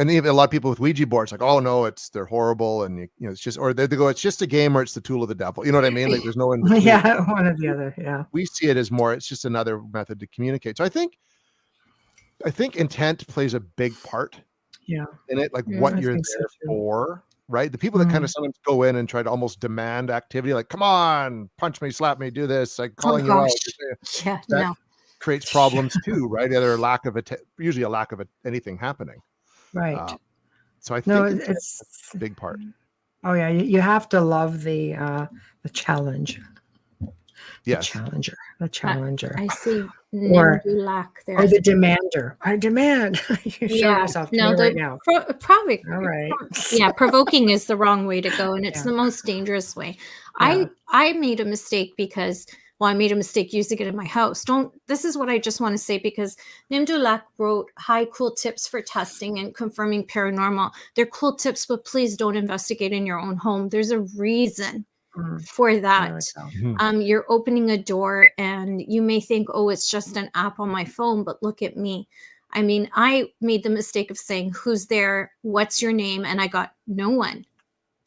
And even a lot of people with Ouija boards, like, oh no, they're horrible, and it's just, or they go, it's just a game, or it's the tool of the devil. You know what I mean? Like, there's no in between. Yeah, one or the other. Yeah, we see it as more. It's just another method to communicate. So I think intent plays a big part. Yeah, in it, like what you're there for, right? The people that kind of sometimes go in and try to almost demand activity, like, come on, punch me, slap me, do this, like calling you out. Yeah, that creates problems too, right? Either usually a lack of anything happening. Right. So I think it's a big part. Oh yeah, you have to love the challenge. Yes. The challenger. I see. Or there. Or the demander. I demand. You show yourself to me right now. Probably. All right. Yeah, provoking is the wrong way to go, and it's the most dangerous way. Yeah. I made a mistake because, I made a mistake using it in my house. This is what I just want to say, because Nim Dulac wrote high cool tips for testing and confirming paranormal. They're cool tips, but please don't investigate in your own home. There's a reason for that. You're opening a door and you may think, oh, it's just an app on my phone, but look at me. I mean, I made the mistake of saying, who's there? What's your name? And I got no one.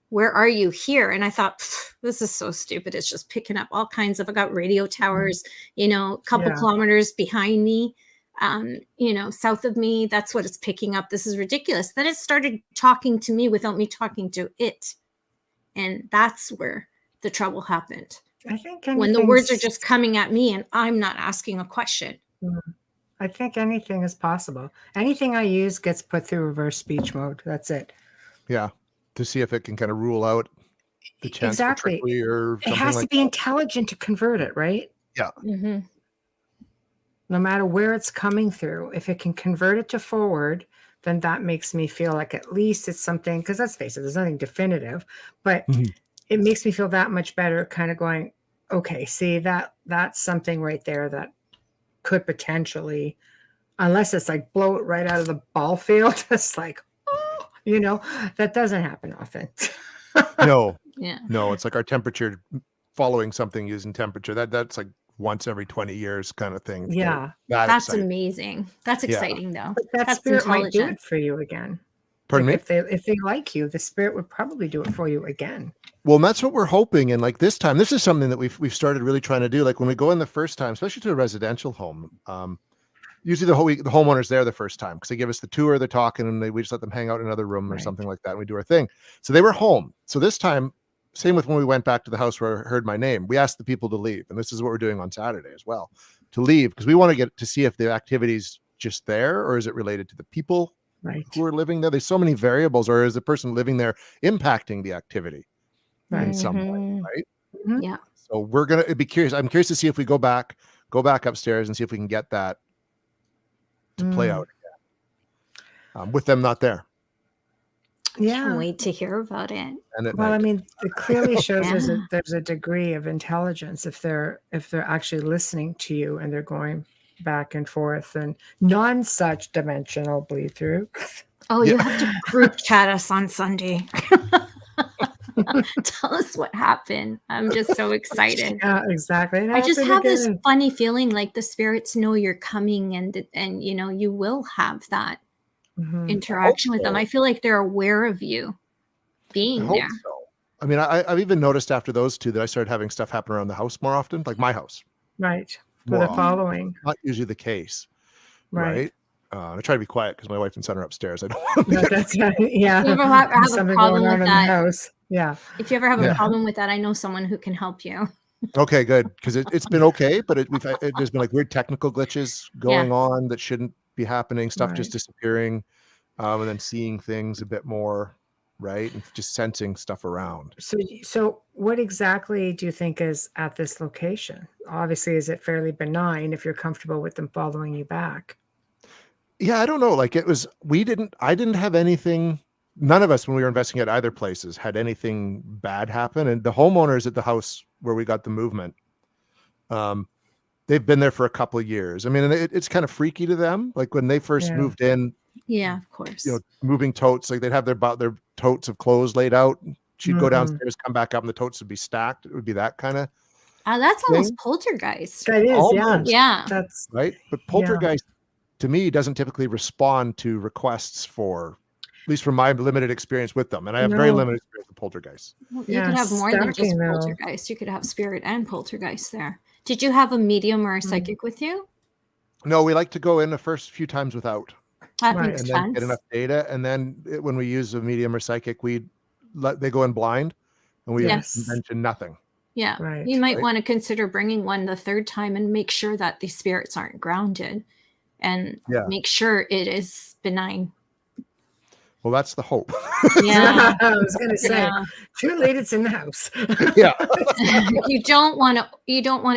Where are you? Here? And I thought, this is so stupid. It's just picking up all kinds of, I got radio towers, a couple kilometers behind me, south of me. That's what it's picking up. This is ridiculous. Then it started talking to me without me talking to it. And that's where the trouble happened. I think when the words are just coming at me and I'm not asking a question. I think anything is possible. Anything I use gets put through reverse speech mode. That's it. Yeah. To see if it can kind of rule out the chance for trickery or something. It has to be intelligent to convert it, right? Yeah. Mm-hmm. No matter where it's coming through, if it can convert it to forward, then that makes me feel like at least it's something, because let's face it, there's nothing definitive, but it makes me feel that much better kind of going, okay, see, that's something right there that could potentially, unless it's like blow it right out of the ball field, it's like, that doesn't happen often. No. Yeah. No, it's like our temperature following something using temperature. That's like once every 20 years kind of thing. Yeah. That's amazing. That's exciting though. But that spirit might do it for you again. Pardon me? If they like you, the spirit would probably do it for you again. Well, and that's what we're hoping. And like this time, this is something that we've started really trying to do. Like when we go in the first time, especially to a residential home, usually the homeowner's there the first time because they give us the tour, they're talking, and we just let them hang out in another room or something like that. And we do our thing. So they were home. So this time, same with when we went back to the house where I heard my name, we asked the people to leave. And this is what we're doing on Saturday as well, to leave, because we want to get to see if the activity's just there or is it related to the people who are living there. There's so many variables, or is the person living there impacting the activity in some way, right? Mm-hmm. Yeah. So we're going to be curious. I'm curious to see if we go back upstairs and see if we can get that to play out again with them not there. Yeah. Can't wait to hear about it. I mean, it clearly shows there's a degree of intelligence if they're actually listening to you and they're going back and forth and non-such dimensional bleed through. Oh, you have to group chat us on Sunday. Tell us what happened. I'm just so excited. Yeah, exactly. I just have this funny feeling like the spirits know you're coming and you will have that interaction with them. I feel like they're aware of you being there. So. I mean, I've even noticed after those two that I started having stuff happen around the house more often, like my house. Right. For the following. Not usually the case. Right. I try to be quiet because my wife and son are upstairs. I don't want to that's right. Yeah. If you ever have a problem with that, house. Yeah. If you ever have a problem with that, I know someone who can help you. Okay, good. Because it's been okay, but there's been like weird technical glitches going on that shouldn't be happening. Stuff just disappearing, and then seeing things a bit more, right? And just sensing stuff around. So what exactly do you think is at this location? Obviously, is it fairly benign if you're comfortable with them following you back? Yeah, I don't know. Like I didn't have anything. None of us, when we were investing at either places, had anything bad happen. And the homeowners at the house where we got the movement, they've been there for a couple of years. I mean, it's kind of freaky to them. Like when they first moved in. Yeah, of course. Moving totes, like they'd have their totes of clothes laid out. She'd go downstairs, come back up, and the totes would be stacked. It would be that kind of. That's almost poltergeist. That is, almost, yeah. That's right. But poltergeist, to me, doesn't typically respond to requests for least from my limited experience with them. And I have very limited experience with poltergeists. Well, you could have more than just poltergeist. You could have spirit and poltergeist there. Did you have a medium or a psychic with you? No, we like to go in the first few times without. That makes and sense. then get enough data. And then when we use a medium or psychic, they go in blind and we mention nothing. Yeah. Right. You might want to consider bringing one the third time and make sure that the spirits aren't grounded and make sure it is benign. Well, that's the hope. Yeah, I was going to say, too late. It's in the house. Yeah, you don't want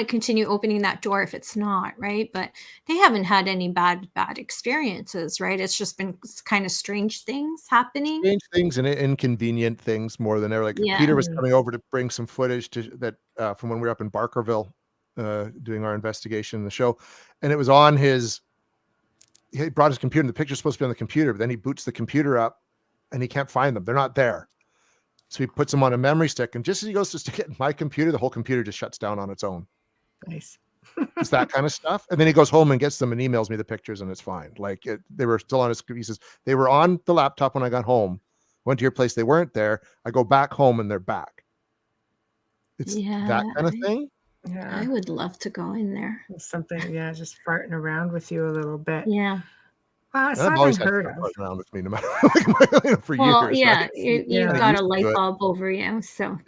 to continue opening that door if it's not right. But they haven't had any bad experiences, right? It's just been kind of strange things happening. Strange things and inconvenient things more than ever. Like Peter was coming over to bring some footage from when we were up in Barkerville doing our investigation in the show, and it was on his. He brought his computer and the picture's supposed to be on the computer, but then he boots the computer up and he can't find them. They're not there. So he puts them on a memory stick. And just as he goes to stick it in my computer, the whole computer just shuts down on its own. Nice. It's that kind of stuff. And then he goes home and gets them and emails me the pictures and it's fine. Like they were still on he says, they were on the laptop when I got home. Went to your place. They weren't there. I go back home and they're back. It's that kind of thing. Yeah, I would love to go in there. Something, just farting around with you a little bit. Yeah. Well, it's not unheard of. Around with me no matter for years. Yeah, right? you've got a light bulb over you, so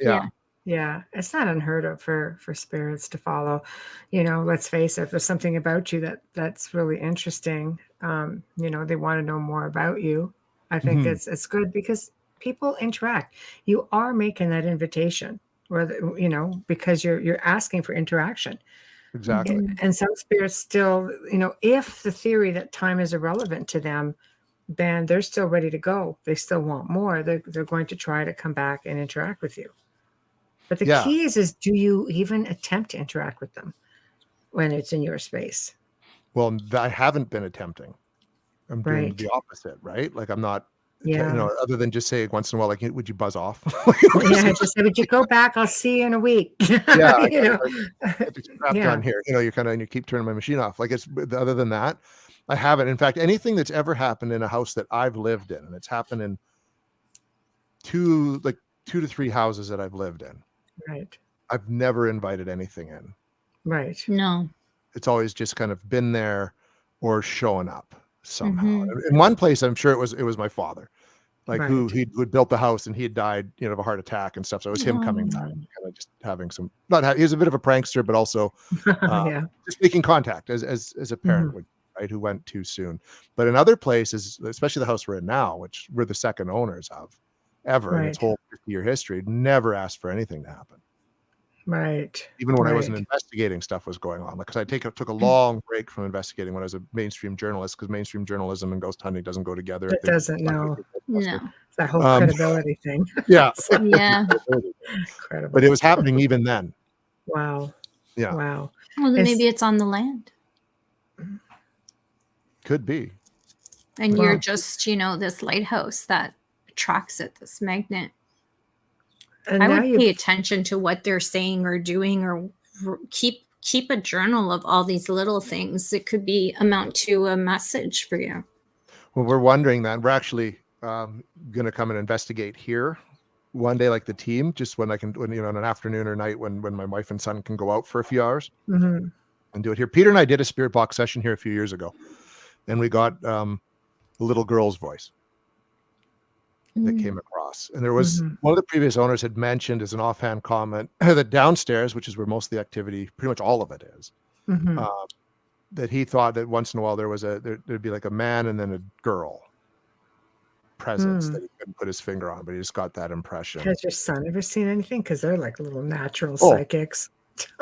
yeah, it's not unheard of for spirits to follow. Let's face it. If there's something about you that's really interesting, they want to know more about you. I think it's good because people interact. You are making that invitation. Because you're asking for interaction. Exactly. And some spirits still, if the theory that time is irrelevant to them, then they're still ready to go. They still want more. They're going to try to come back and interact with you. But the key is do you even attempt to interact with them when it's in your space? Well, I haven't been attempting. I'm doing the opposite, right? Like I'm not. Other than just say once in a while, like, would you buzz off? Just say, would you go back? I'll see you in a week. Get the crap done here. You keep turning my machine off. Like other than that, I haven't. In fact, anything that's ever happened in a house that I've lived in, and it's happened in 2 to 3 houses that I've lived in. Right. I've never invited anything in. Right. No. It's always just kind of been there or showing up somehow. In one place, I'm sure it was my father, who had built the house and he had died, of a heart attack and stuff. So it was him coming back, kind of just having some. He was a bit of a prankster, but also just making contact as a parent would, right? Who went too soon. But in other places, especially the house we're in now, which we're the second owners of ever in its whole 50-year history, never asked for anything to happen. Right. Even when I wasn't investigating, stuff was going on. Because I took a long break from investigating when I was a mainstream journalist, because mainstream journalism and ghost hunting doesn't go together. It doesn't, no. No. It's that whole credibility thing. Yeah. Incredible. But it was happening even then. Wow. Yeah. Wow. Well, then maybe it's on the land. Could be. And you're just, this lighthouse that attracts it, this magnet. And I would pay attention to what they're saying or doing, or keep a journal of all these little things. It could amount to a message for you. Well, we're wondering that. We're actually going to come and investigate here one day, like the team, just when on an afternoon or night when my wife and son can go out for a few hours and do it here. Peter and I did a spirit box session here a few years ago, and we got the little girl's voice that came across. And there was one of the previous owners had mentioned as an offhand comment that downstairs, which is where most of the activity, pretty much all of it is, that he thought that once in a while there'd be like a man and then a girl presence that he couldn't put his finger on, but he just got that impression. Has your son ever seen anything? Because they're like little natural psychics.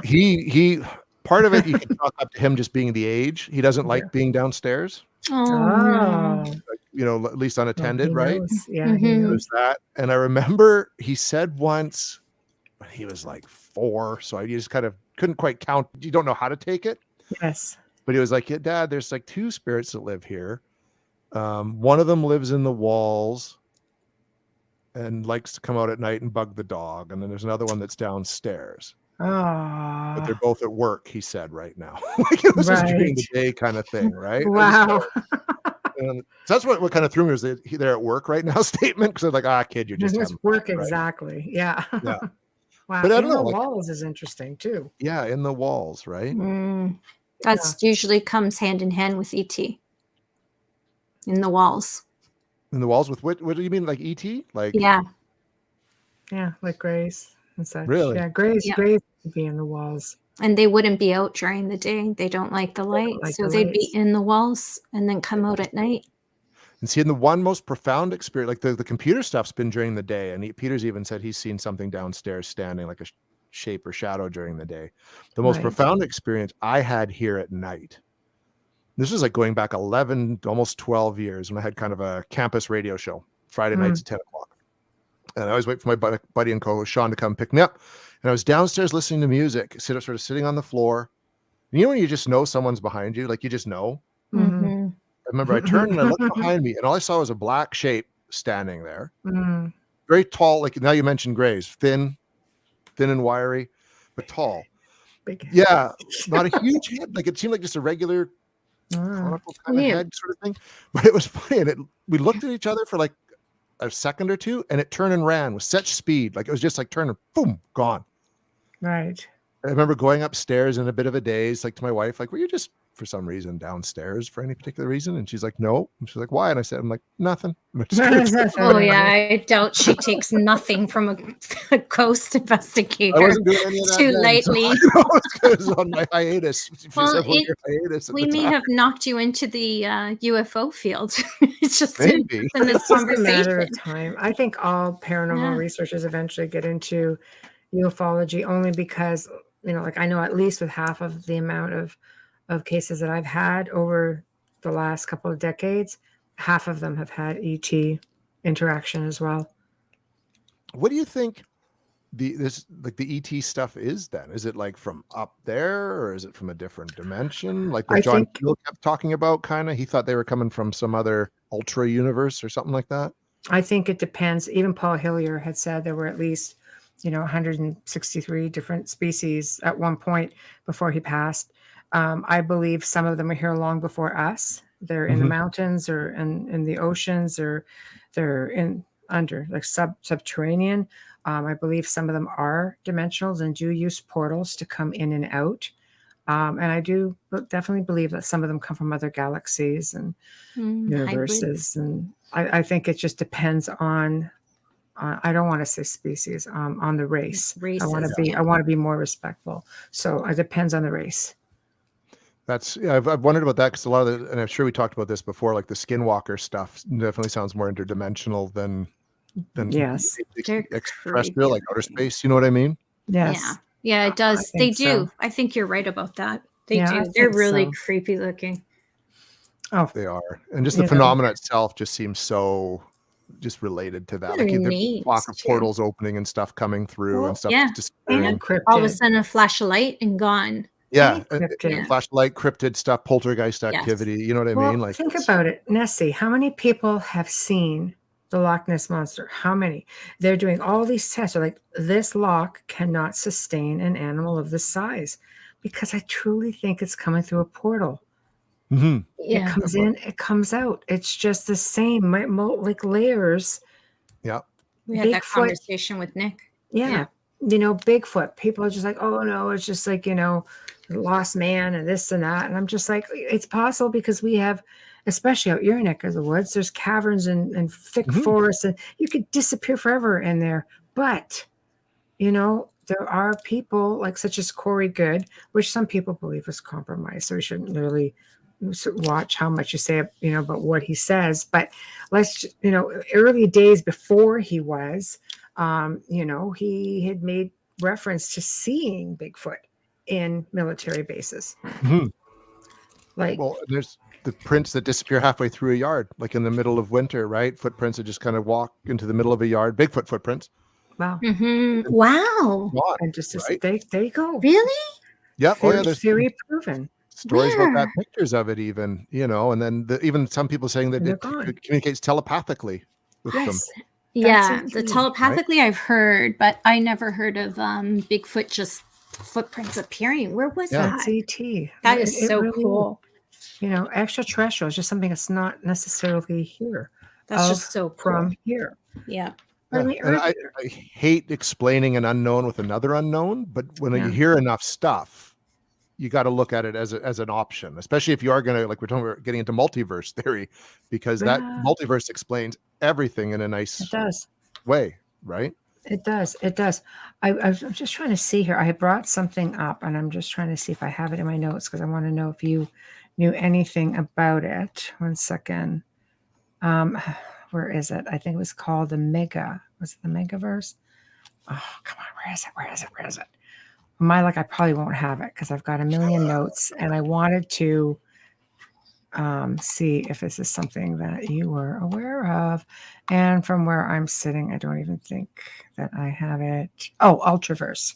He part of it, you can talk up to him just being the age. He doesn't like being downstairs. At least unattended, right? Yeah, he knows that. And I remember he said once when he was like 4, so I just kind of couldn't quite count. You don't know how to take it. Yes. But he was like, yeah, Dad, there's like 2 spirits that live here. One of them lives in the walls and likes to come out at night and bug the dog. And then there's another one that's downstairs. Oh. But they're both at work, he said, right now. Like it was just during the day kind of thing, right? Wow. And so that's what kind of threw me was that they're at work right now statement, because I was like, kid, you're just having work fun, right? Exactly. Yeah. Yeah. Wow. But I don't in know, the like, walls is interesting too. yeah, in the walls, right? That's usually comes hand in hand with ET. In the walls. In the walls with what do you mean, like ET? Like Yeah, like Grace and such. Really? Yeah, Grace would be in the walls. and they wouldn't be out during the day. They don't like the light, like so the they'd be lights. in the walls and then come out at night. And see, in the one most profound experience, like the computer stuff's been during the day, and Peter's even said he's seen something downstairs standing like a shape or shadow during the day. The most profound experience I had here at night. This was like going back 11, almost 12 years, when I had kind of a campus radio show Friday nights at 10 o'clock. And I always wait for my buddy and co-host Sean to come pick me up. And I was downstairs listening to music, sort of sitting on the floor. And you know when you just know someone's behind you, like you just know. Mm-hmm. I remember I turned and I looked behind me, and all I saw was a black shape standing there. Very tall, like now you mentioned Grays, thin and wiry, but tall. Big head. Yeah, not a huge head. Like it seemed like just a regular conical kind of head sort of thing. But it was funny, and we looked at each other for like a second or two, and it turned and ran with such speed, like it was just like turning, boom, gone. Right. I remember going upstairs in a bit of a daze, like to my wife, like, were you just for some reason downstairs for any particular reason? And she's like, no. And she's like, why? And I said, I'm like, nothing. Oh yeah, I doubt she takes nothing from a ghost investigator I wasn't doing any of that too then, lightly. So I was on my hiatus. Well, We may have knocked you into the UFO field. It's just maybe in this It's just a matter conversation. of time. I think all paranormal researchers eventually get into ufology, only because, like I know at least with half of the amount of cases that I've had over the last couple of decades, half of them have had ET interaction as well. What do you think the ET stuff is then? Is it like from up there, or is it from a different dimension? Like what John Keel kept talking about, kind of, he thought they were coming from some other ultra universe or something like that. I think it depends. Even Paul Hillier had said there were at least 163 different species at one point before he passed. I believe some of them are here long before us. They're in the mountains or in the oceans, or they're under like subterranean. I believe some of them are dimensionals and do use portals to come in and out. And I do definitely believe that some of them come from other galaxies and universes. Hybrids. And I think it just depends on, I don't want to say species, on the race. I want to be more respectful. So it depends on the race. I've wondered about that, because a lot of and I'm sure we talked about this before, like the skinwalker stuff definitely sounds more interdimensional than extraterrestrial, like outer space. You know what I mean? Yes. Yeah, it does. They do. So. I think you're right about that. They do. They're really creepy looking. Oh, they are. And just the phenomena itself just seems so just related to that. Like the block of portals opening and stuff coming through and stuff. Yeah. And all of a sudden a flash of light and gone. Yeah, flashlight, cryptid stuff, poltergeist activity. You know what I mean? Like, think about it, Nessie. How many people have seen the Loch Ness monster? How many? They're doing all these tests. They're like, this lock cannot sustain an animal of this size, because I truly think it's coming through a portal. Yeah, it comes in, it comes out. It's just the same, like layers. Yeah, we had that conversation with Nick. Yeah. Bigfoot. People are just like, oh no, it's just like lost man and this and that. And I'm just like, it's possible, because we have, especially out your neck of the woods, there's caverns and thick forests, and you could disappear forever in there. But, there are people like such as Corey Good, which some people believe is compromised. So we shouldn't really watch how much you say, about what he says. But let's, early days before he was, he had made reference to seeing Bigfoot in military bases. There's the prints that disappear halfway through a yard, like in the middle of winter, right? Footprints that just kind of walk into the middle of a yard. Bigfoot footprints. Wow. Wow. And just there you go. Really? Yep. There's theory proven. Stories about that, pictures of it, even, and then even some people saying that it communicates telepathically with them. Yeah, the telepathically I've heard, but I never heard of Bigfoot just footprints appearing. Where was that? That's ET. That is so cool. extraterrestrial is just something that's not necessarily here. That's just so cool. From here. Yeah. But Yeah. And I hate explaining an unknown with another unknown, but when you hear enough stuff, you got to look at it as an option, especially if you are going to, like we're talking about getting into multiverse theory, because that multiverse explains everything in a nice way, right? It does. It does. I'm just trying to see here. I brought something up, and I'm just trying to see if I have it in my notes because I want to know if you knew anything about it. One second. Where is it? I think it was called the Mega. Was it the Megaverse? Oh, come on. Where is it? Where is it? Where is it? My luck, I probably won't have it because I've got a million notes, and I wanted to see if this is something that you were aware of. And from where I'm sitting, I don't even think that I have it. Oh, Ultraverse.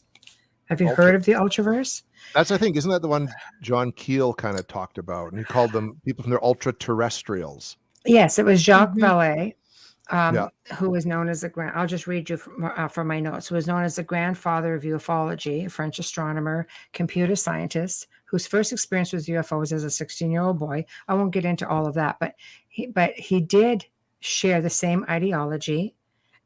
Have you heard of the Ultraverse? That's, I think, isn't that the one John Keel kind of talked about? And he called them people from their ultra-terrestrials. Yes, it was Jacques Vallée, who was known as the I'll just read you from my notes. Who was known as the grandfather of ufology, a French astronomer, computer scientist, whose first experience with UFOs as a 16-year-old boy. I won't get into all of that, but he did share the same ideology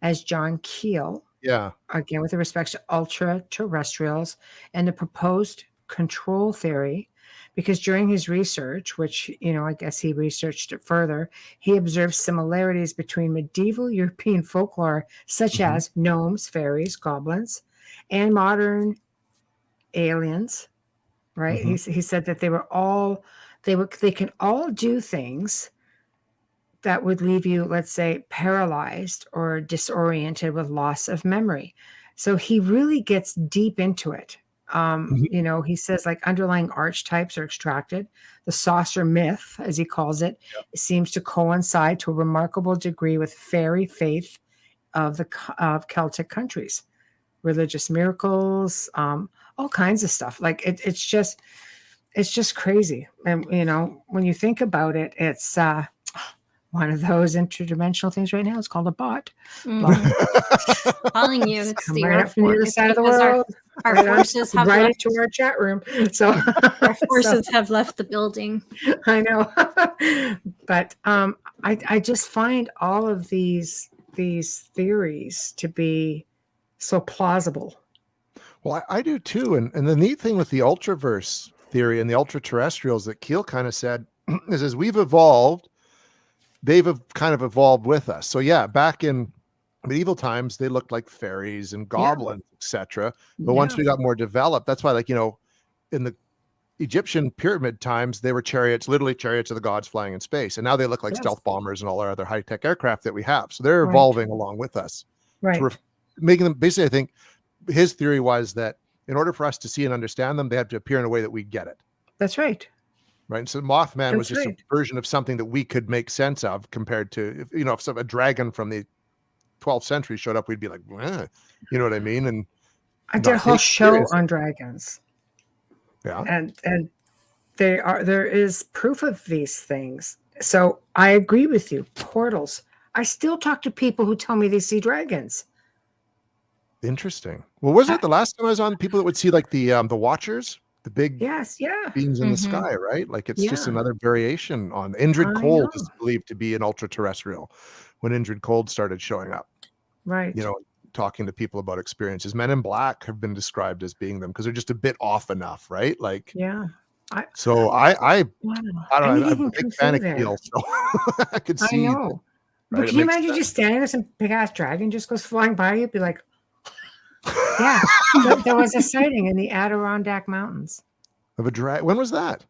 as John Keel. Yeah. Again, with respect to ultra-terrestrials and the proposed control theory. Because during his research, which, I guess he researched it further, he observed similarities between medieval European folklore, such as gnomes, fairies, goblins, and modern aliens, right? He said that they can all do things that would leave you, let's say, paralyzed or disoriented with loss of memory. So he really gets deep into it. He says like underlying archetypes are extracted. The saucer myth, as he calls it, seems to coincide to a remarkable degree with fairy faith of Celtic countries, religious miracles, all kinds of stuff. Like it's just crazy. And when you think about it, it's one of those interdimensional things right now. It's called a bot. Calling you. It's the right Earth from the other side of the world. Our forces have right left into our chat room. So our forces have left the building. I know. But I just find all of these theories to be so plausible. Well, I do too. And the neat thing with the ultraverse theory and the ultra-terrestrials that Keel kind of said is as we've evolved, they've kind of evolved with us. So yeah, back in medieval times, they looked like fairies and goblins, etc. But once we got more developed, that's why, like, in the Egyptian pyramid times, they were chariots, literally chariots of the gods flying in space. And now they look like stealth bombers and all our other high-tech aircraft that we have. So they're evolving along with us. Right. Making them, basically, I think his theory was that in order for us to see and understand them, they have to appear in a way that we get it. That's right. Right. And so Mothman was just a version of something that we could make sense of compared to, if a dragon from the 12th century showed up, we'd be like, you know what I mean? And I did a whole show on dragons. Yeah. And there is proof of these things. So I agree with you. Portals. I still talk to people who tell me they see dragons. Interesting. Well, wasn't it the last time I was on, people that would see like the Watchers? The big beings in the sky, right? Like it's just another variation on Indrid Cold is believed to be an ultra-terrestrial when Indrid Cold started showing up. Right. Talking to people about experiences. Men in Black have been described as being them because they're just a bit off enough, right? Like I don't know. I'm a big fan of Keel, so I could see. I know. Right? But can you imagine just standing there, some big ass dragon just goes flying by you? You'd be like, yeah, there was a sighting in the Adirondack Mountains of a dragon. When was that?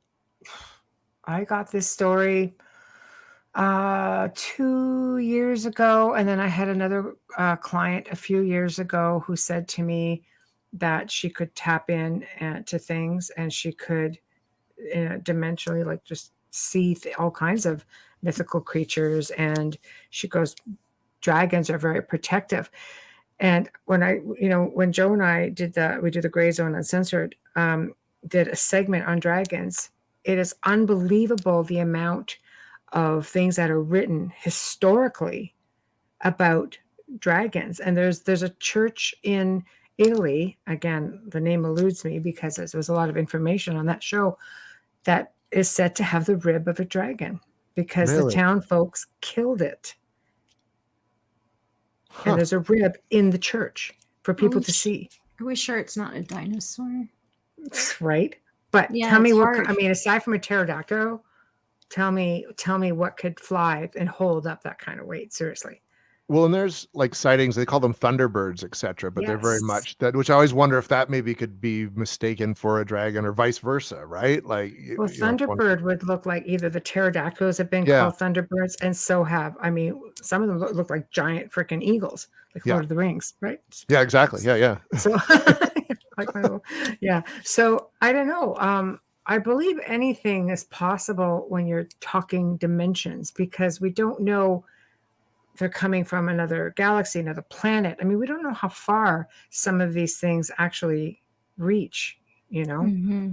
I got this story 2 years ago, and then I had another client a few years ago who said to me that she could tap in to things, and she could dimensionally, like, just see all kinds of mythical creatures. And she goes, dragons are very protective. And when Joe and I we do the Gray Zone Uncensored, did a segment on dragons. It is unbelievable the amount of things that are written historically about dragons. And there's a church in Italy, again, the name eludes me because there was a lot of information on that show, that is said to have the rib of a dragon because the Really? town folks killed it. Huh. And there's a rib in the church for people to see. Are we sure it's not a dinosaur? Right? But Yeah, tell me it's what, hard. I mean, aside from a pterodactyl, tell me what could fly and hold up that kind of weight. Seriously. Well, and there's like sightings, they call them thunderbirds, etc., but they're very Yes. much that, which I always wonder if that maybe could be mistaken for a dragon or vice versa, right? Like, Well, you know, it's one thunderbird would look like either the pterodactyls have been Yeah. called thunderbirds, and so have, I mean, some of them look like giant freaking eagles, like Yeah. Lord of the Rings, right? Yeah, exactly. Yeah. So, like my little, yeah. So I don't know. I believe anything is possible when you're talking dimensions because we don't know if they're coming from another galaxy, another planet. I mean, we don't know how far some of these things actually reach, you know? Mm-hmm.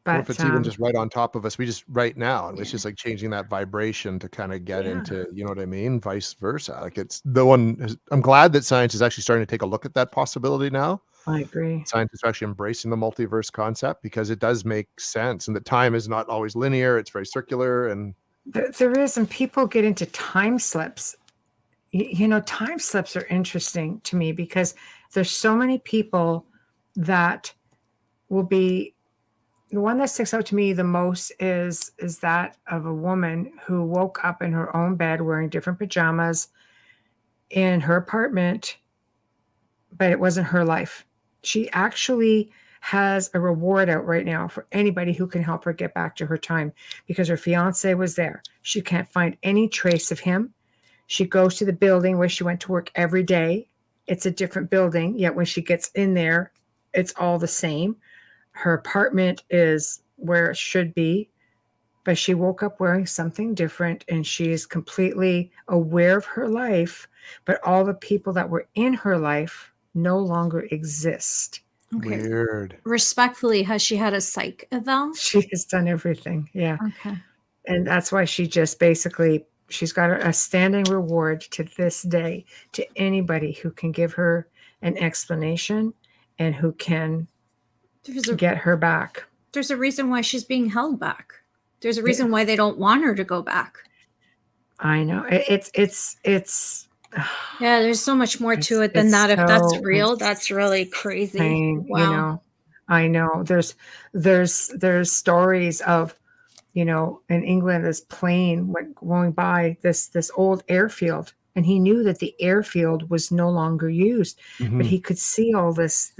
But Or if it's even just right on top of us, we just right now, and it's just like changing that vibration to kind of get into, you know what I mean? Vice versa. Like it's the one, I'm glad that science is actually starting to take a look at that possibility now. I agree. Scientists are actually embracing the multiverse concept because it does make sense, and that time is not always linear. It's very circular, and there is, and people get into time slips. You know, time slips are interesting to me because there's so many people that will be. The one that sticks out to me the most is that of a woman who woke up in her own bed wearing different pajamas in her apartment, but it wasn't her life. She actually has a reward out right now for anybody who can help her get back to her time because her fiance was there. She can't find any trace of him. She goes to the building where she went to work every day. It's a different building, yet when she gets in there, it's all the same. Her apartment is where it should be, but she woke up wearing something different and she is completely aware of her life, but all the people that were in her life no longer exist. Okay. weird. Respectfully, has she had a psych eval? She has done everything. Yeah. Okay. And that's why she just basically, she's got a standing reward to this day to anybody who can give her an explanation and who can get her back. There's a reason why she's being held back. There's a reason why they don't want her to go back. I know. It's yeah, there's so much more to it than that. If that's real, that's really crazy. Wow. You know, I know there's stories of, you know, in England, this plane went going by this old airfield, and he knew that the airfield was no longer used, but he could see all this.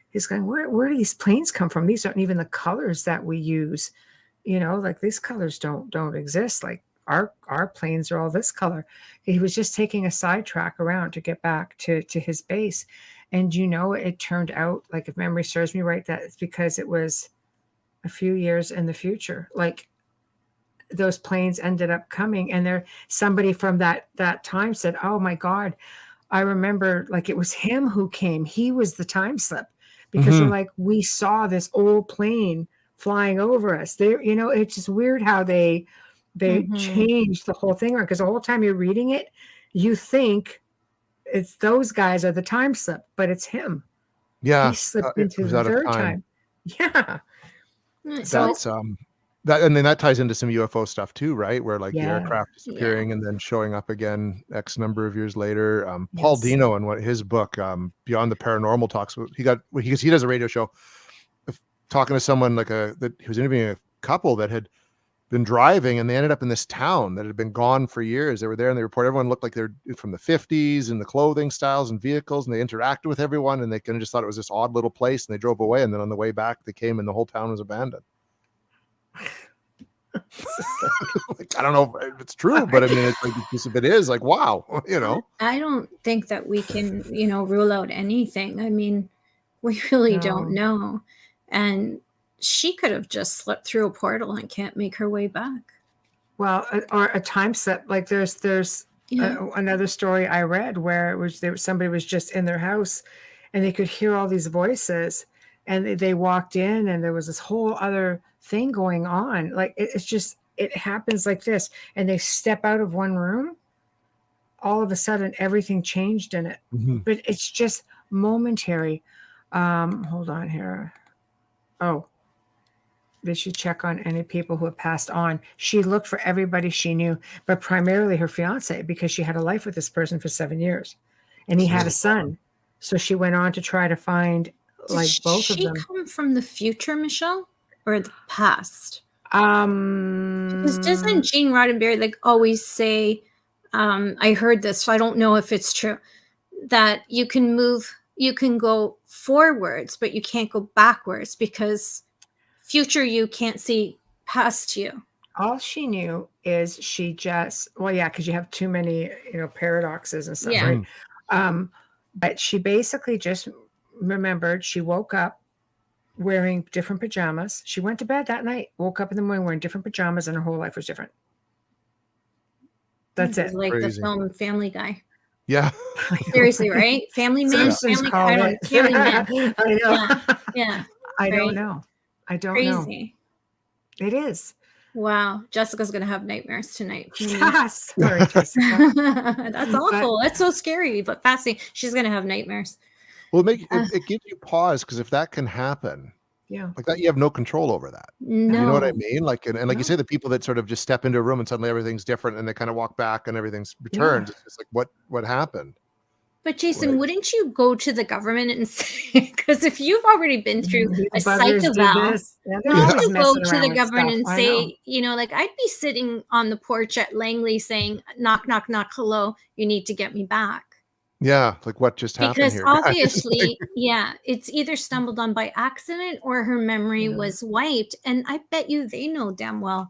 He's going, where do these planes come from? These aren't even the colors that we use. You know, like these colors don't exist. Like our planes are all this color. He was just taking a sidetrack around to get back to his base. And, you know, it turned out, like, if memory serves me right, that it's because it was a few years in the future. Like, those planes ended up coming, and somebody from that time said, oh my God, I remember, like, it was him who came. He was the time slip, because they're like, we saw this old plane flying over us. They, you know, it's just weird how they changed the whole thing around, because the whole time you're reading it, you think it's those guys are the time slip, but it's him. Yeah, he slipped into the third time. Yeah. That's that, and then that ties into some UFO stuff too, right? Where like the aircraft disappearing and then showing up again X number of years later. Paul Dino, in his book Beyond the Paranormal, talks. He does a radio show talking to someone that he was interviewing a couple that had been driving, and they ended up in this town that had been gone for years. They were there, and they report everyone looked like they're from the 50s, and the clothing styles and vehicles, and they interacted with everyone, and they kind of just thought it was this odd little place, and they drove away. And then on the way back, they came, and the whole town was abandoned. Like, I don't know if it's true, but I mean, it's like, if it is, like, wow, you know. I don't think that we can, you know, rule out anything. I mean, we really don't know. And she could have just slipped through a portal and can't make her way back. Well, or a time slip. Like there's another story I read where it was somebody was just in their house, and they could hear all these voices, and they walked in, and there was this whole other thing going on. Like it happens like this, and they step out of one room, all of a sudden everything changed in it. But it's just momentary. Hold on here. Oh, check on any people who have passed on. She looked for everybody she knew, but primarily her fiance, because she had a life with this person for 7 years, and he had a son. So she went on to try to find both of them. Did she come from the future, Michelle, or the past? Because doesn't Gene Roddenberry always say, I heard this, so I don't know if it's true, that you can go forwards, but you can't go backwards because future you can't see past you. All she knew is she just, because you have too many, paradoxes and stuff, right? But she basically just remembered she woke up wearing different pajamas. She went to bed that night, woke up in the morning wearing different pajamas, and her whole life was different. That's it. Like the film Family Guy. Yeah. Seriously, right? Family Man. Family Man. I know. Yeah. I don't know. Crazy. It is. Wow. Jessica's going to have nightmares tonight. Yes. Sorry, Jessica. That's awful. That's so scary, but fascinating. She's going to have nightmares. Well, it gives you pause, because if that can happen, like that, you have no control over that. No. You know what I mean? Like, and like you say, the people that sort of just step into a room and suddenly everything's different, and they kind of walk back and everything's returned. It's just like, what happened? But Jason, wouldn't you go to the government and say, because if you've already been through a psych eval, you go to the government and say, I'd be sitting on the porch at Langley saying, knock, knock, knock, hello, you need to get me back. Yeah, like what just happened because here? Obviously, it's either stumbled on by accident or her memory was wiped. And I bet you they know damn well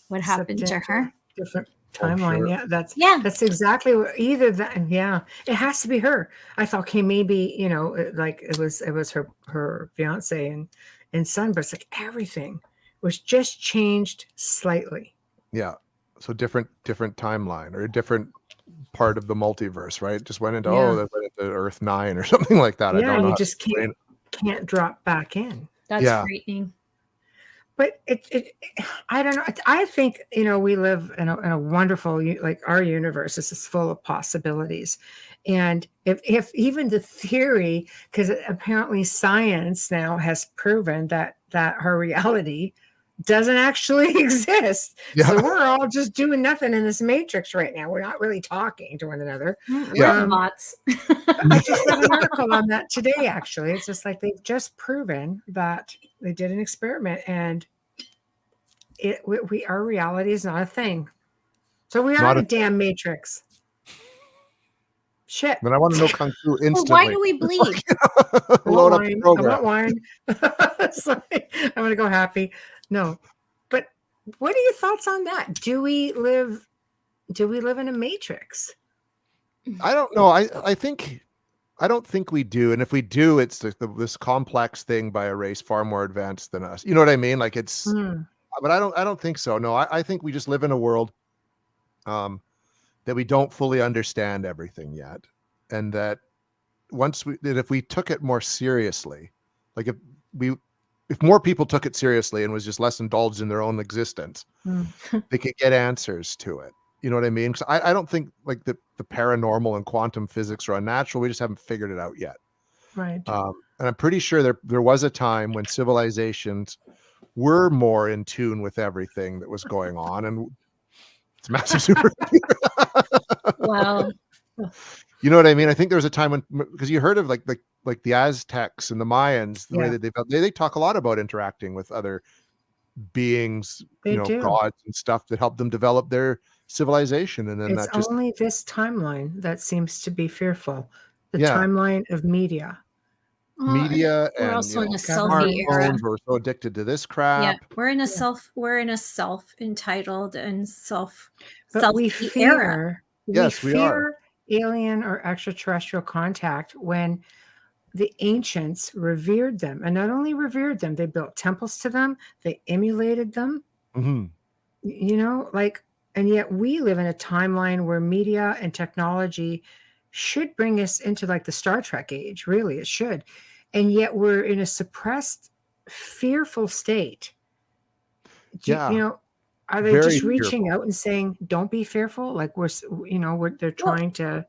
what happened to her. Different timeline. Sure. That's exactly what, either that. It has to be her. I thought, okay, maybe, it was her fiance and son, but it's like everything was just changed slightly. Yeah. So different timeline, or a different part of the multiverse, right? Just went into that went into Earth 9 or something like that. I don't know. You just can't drop back in. That's frightening. But I don't know. I think, we live in a wonderful, our universe is full of possibilities. And if even the theory, because apparently science now has proven that our reality doesn't actually exist. So we're all just doing nothing in this matrix right now. We're not really talking to one another. We're bots. I just read an article on that today, actually. It's just like they've just proven that they did an experiment, and our reality is not a thing. So we are in a damn matrix. Shit. Then I want to know Kung Fu instantly. Well, why do we bleed? Load up the program. I want wine. Sorry. I'm going to go happy. No. But what are your thoughts on that? Do we live in a matrix? I don't know. I don't think we do. And if we do, it's this complex thing by a race far more advanced than us. You know what I mean? Like it's but I don't think so. No, I think we just live in a world that we don't fully understand everything yet. And that if we took it more seriously, like if more people took it seriously and was just less indulged in their own existence, they could get answers to it. You know what I mean? Because I don't think like the paranormal and quantum physics are unnatural. We just haven't figured it out yet. Right. And I'm pretty sure there was a time when civilizations were more in tune with everything that was going on, and it's massive supercomputer. Wow. You know what I mean? I think there was a time when, because you heard of like the Aztecs and the Mayans, the way that they talk a lot about interacting with other beings, gods and stuff that helped them develop their civilization. And then it's only this timeline that seems to be fearful. The timeline of media. Media we're and also in a selfie era. We're so addicted to this crap. Yeah, we're in a self-entitled and we fear era. Yes, we are. Alien or extraterrestrial contact when the ancients revered them, and not only revered them, they built temples to them, they emulated them. Mm-hmm. And yet we live in a timeline where media and technology should bring us into like the Star Trek age. Really, it should. And yet we're in a suppressed, fearful state. Are they just reaching out and saying, don't be fearful? Like they're trying to,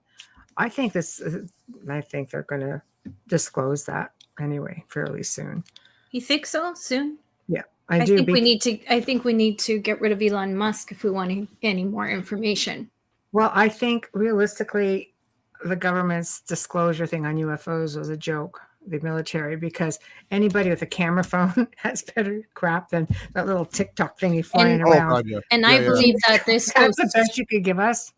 I think they're going to disclose that anyway, fairly soon. You think so? Soon? Yeah. I think we need to. I think we need to get rid of Elon Musk if we want any more information. Well, I think realistically, the government's disclosure thing on UFOs was a joke. The military, because anybody with a camera phone has better crap than that little TikTok thingy flying around. God, yeah. And I believe that this that's the best you could give us.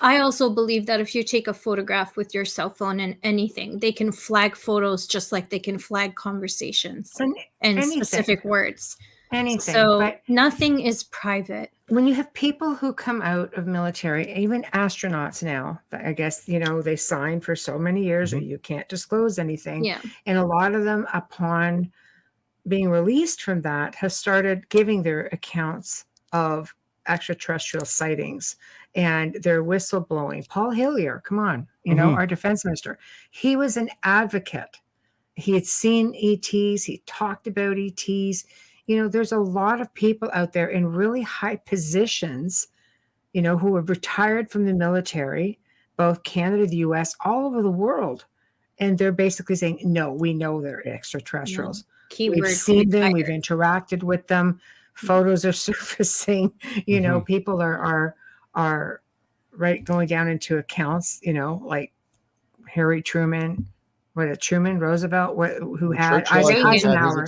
I also believe that if you take a photograph with your cell phone and anything, they can flag photos just like they can flag conversations and specific words. Anything. So but nothing is private. When you have people who come out of military, even astronauts now, I guess, they sign for so many years or you can't disclose anything. Yeah. And a lot of them, upon being released from that, have started giving their accounts of extraterrestrial sightings and their whistleblowing. Paul Hillier, come on, our defense minister, he was an advocate. He had seen ETs. He talked about ETs. There's a lot of people out there in really high positions, who have retired from the military, both Canada, the US, all over the world. And they're basically saying, no, we know they're extraterrestrials. We've seen them. We've interacted with them. Photos are surfacing. People are right going down into accounts, like Harry Truman. Truman, Roosevelt, who had Eisenhower,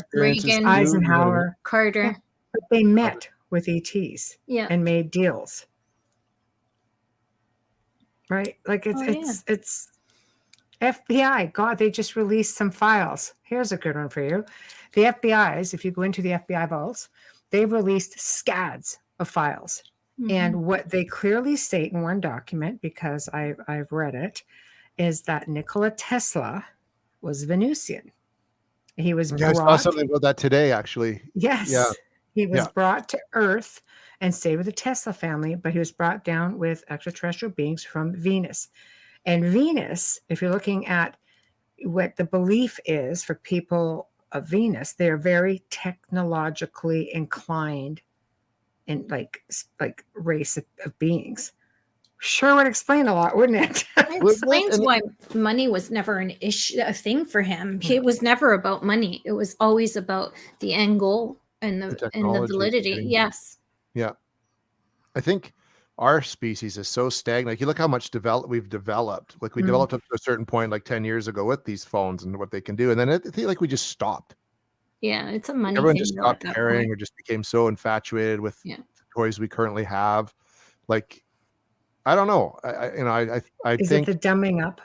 Carter. Yeah, but they met with ETs and made deals. Right? Like it's FBI. God, they just released some files. Here's a good one for you. The FBI's, if you go into the FBI vaults, they've released scads of files. And what they clearly state in one document, because I've read it, is that Nikola Tesla was Venusian. He was I saw something about that today, actually. Yes. Yeah. He was brought to Earth and stayed with the Tesla family, but he was brought down with extraterrestrial beings from Venus. And Venus, if you're looking at what the belief is for people of Venus, they're very technologically inclined in like race of beings. Sure would explain a lot, wouldn't it? It explains why money was never a thing for him. It was never about money. It was always about the end goal and the validity. Yes. Yeah. I think our species is so stagnant. Like, you look how much we've developed. Like, we developed up to a certain point, like 10 years ago, with these phones and what they can do. And then I think like we just stopped. Yeah, it's a money Everyone thing. just stopped caring or just became so infatuated with the toys we currently have. Like, I don't know. I is think it the dumbing up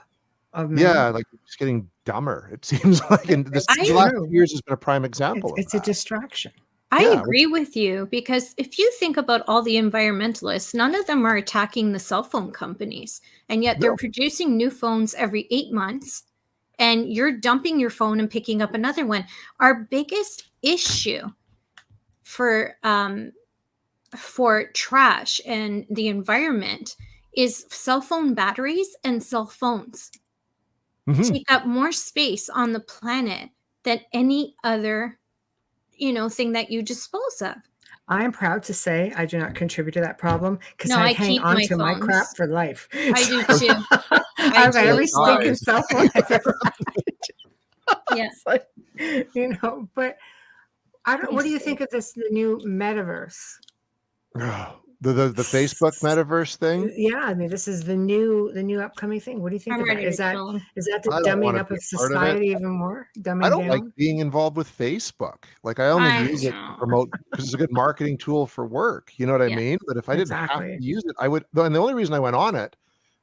of men? Yeah, like it's getting dumber. It seems like, and the last few years has been a prime example. It's a distraction. I agree with you, because if you think about all the environmentalists, none of them are attacking the cell phone companies, and yet they're producing new phones every 8 months, and you're dumping your phone and picking up another one. Our biggest issue for trash and the environment is cell phone batteries and cell phones. Take up more space on the planet than any other thing that you dispose of. I am proud to say I do not contribute to that problem, because I hang on to my crap for life. I do too. I've got every stinking cell phone I've ever had. Yes. But I don't. What do you think of the new metaverse? The Facebook metaverse thing? Yeah, I mean, this is the new upcoming thing. What do you think of that? Is that the dumbing up of society even more? I don't like being involved with Facebook. Like, I only use it to promote, because it's a good marketing tool for work. You know what I mean? But if I didn't have to use it, I would. And the only reason I went on it,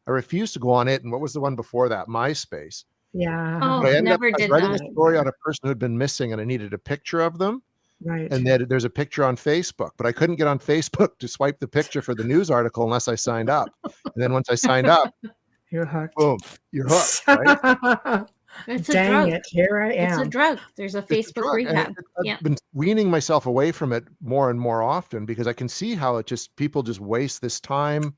I refused to go on it. And what was the one before that? MySpace. Yeah. Oh, I was writing a story on a person who had been missing, and I needed a picture of them. Right. And then there's a picture on Facebook, but I couldn't get on Facebook to swipe the picture for the news article unless I signed up. And then once I signed up, you're hooked. Boom, you're hooked. Right? It's a drug. Here I am. It's a drug. There's a Facebook rehab. I've been weaning myself away from it more and more often, because I can see how people just waste this time.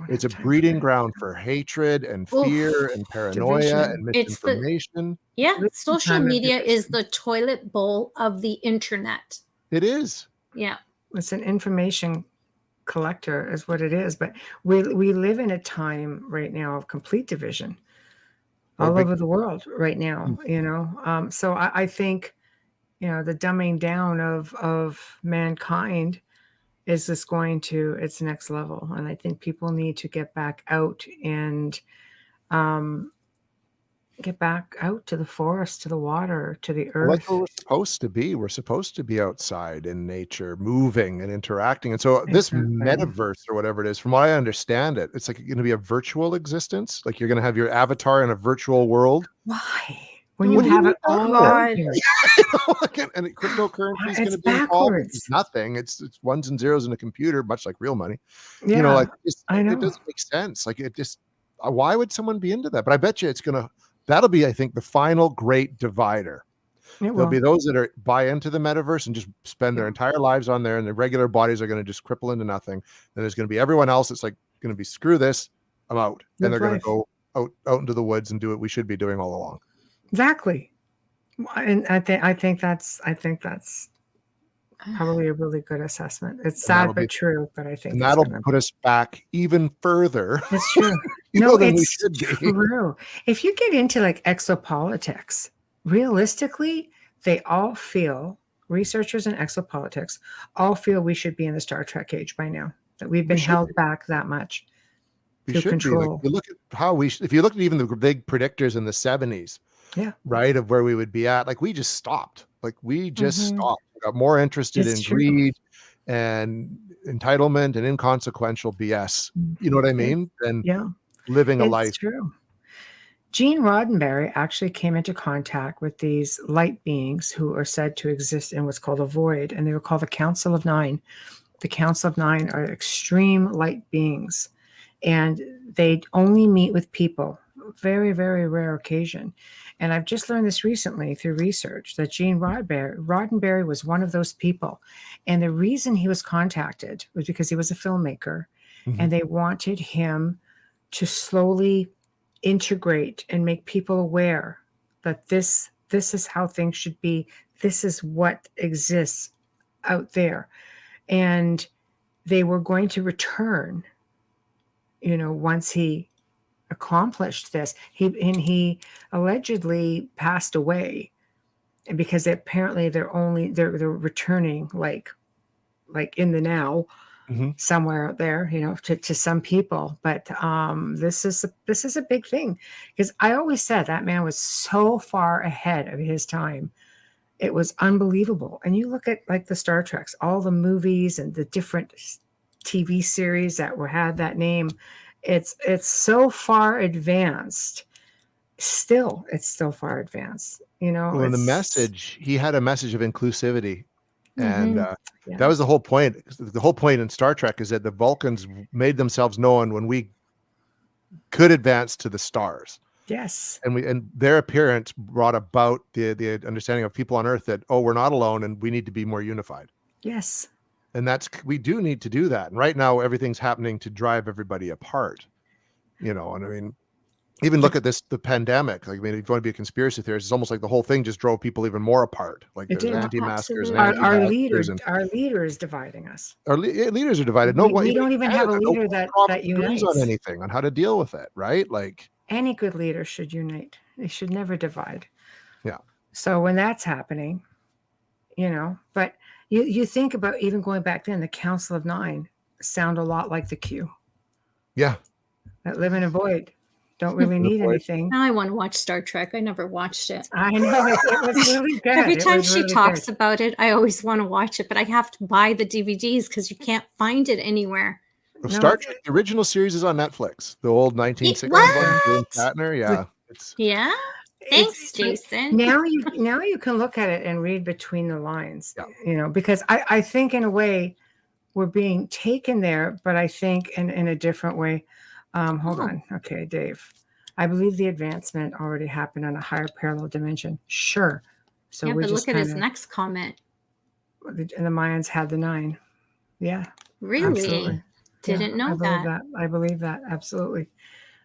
It's a breeding ground for hatred and fear and paranoia and misinformation. Social media is the toilet bowl of the internet. It is. Yeah. It's an information collector is what it is. But we live in a time right now of complete division all over the world right now, so I think the dumbing down of mankind is just going to its next level. And I think people need to get back out and get back out to the forest, to the water, to the earth. Well, that's where we're supposed to be. We're supposed to be outside in nature, moving and interacting. And so this metaverse or whatever it is, from what I understand it, it's like going to be a virtual existence. Like you're going to have your avatar in a virtual world. Why? When you have it all out here. And cryptocurrency is going to be backwards. Involved. It's nothing. It's ones and zeros in a computer, much like real money. Yeah, I know. It doesn't make sense. Like it just, why would someone be into that? But I bet you that'll be, I think, the final great divider. There'll be those that buy into the metaverse and just spend their entire lives on there, and their regular bodies are going to just cripple into nothing. Then there's going to be everyone else that's like going to be, screw this, I'm out. And they're going to go out into the woods and do what we should be doing all along. Exactly. And I think that's probably a really good assessment. It's sad but true, but I think and that'll put us back even further. It's true. No, it's true. If you get into like exopolitics, realistically, they all feel, researchers in exopolitics all feel we should be in the Star Trek age by now, that we've been held back that much to control. Like, you look at how if you look at even the big predictors in the 70s, right, of where we would be at, like we just stopped. Like we just stopped. We got more interested in greed and entitlement and inconsequential BS. You know what I mean? And living a life. It's true. Gene Roddenberry actually came into contact with these light beings who are said to exist in what's called a void, and they were called the Council of Nine. The Council of Nine are extreme light beings, and they only meet with people. Very, very rare occasion. And I've just learned this recently through research that Gene Roddenberry was one of those people. And the reason he was contacted was because he was a filmmaker, and they wanted him to slowly integrate and make people aware that this is how things should be. This is what exists out there. And they were going to return, once he accomplished this. He allegedly passed away because apparently they're returning like in the now, somewhere out there, to some people. But this is a big thing, because I always said that man was so far ahead of his time. It was unbelievable. And you look at like the Star Treks, all the movies and the different TV series that had that name. It's so far advanced. It's still far advanced. Well, in the message, he had a message of inclusivity. And that was the whole point. The whole point in Star Trek is that the Vulcans made themselves known when we could advance to the stars. Yes. And their appearance brought about the understanding of people on Earth that, we're not alone and we need to be more unified. Yes. And we do need to do that. And right now, everything's happening to drive everybody apart. And I mean, even look at the pandemic. Like, I mean, if you want to be a conspiracy theorist, it's almost like the whole thing just drove people even more apart. Like there's anti-maskers and our leader is dividing us. Our leaders are divided. We don't even have a leader that unites on anything, on how to deal with it, right? Like any good leader should unite. They should never divide. Yeah. So when that's happening, but you think about even going back then, the Council of Nine sound a lot like the Q. Yeah. That live in a void. Don't really need anything. Now I want to watch Star Trek. I never watched it. I know. It was really good. Every time she talks about it, I always want to watch it, but I have to buy the DVDs because you can't find it anywhere. Well, Star Trek, the original series is on Netflix. The old 1960s one, Shatner. Yeah. Thanks, Jason. Now you can look at it and read between the lines, because I think in a way we're being taken there, but I think in a different way. Hold on. Okay, Dave. I believe the advancement already happened on a higher parallel dimension. Sure. So we but just look at his next comment. And the Mayans had the 9. Yeah. Really? Absolutely. Didn't know that. I believe that. Absolutely.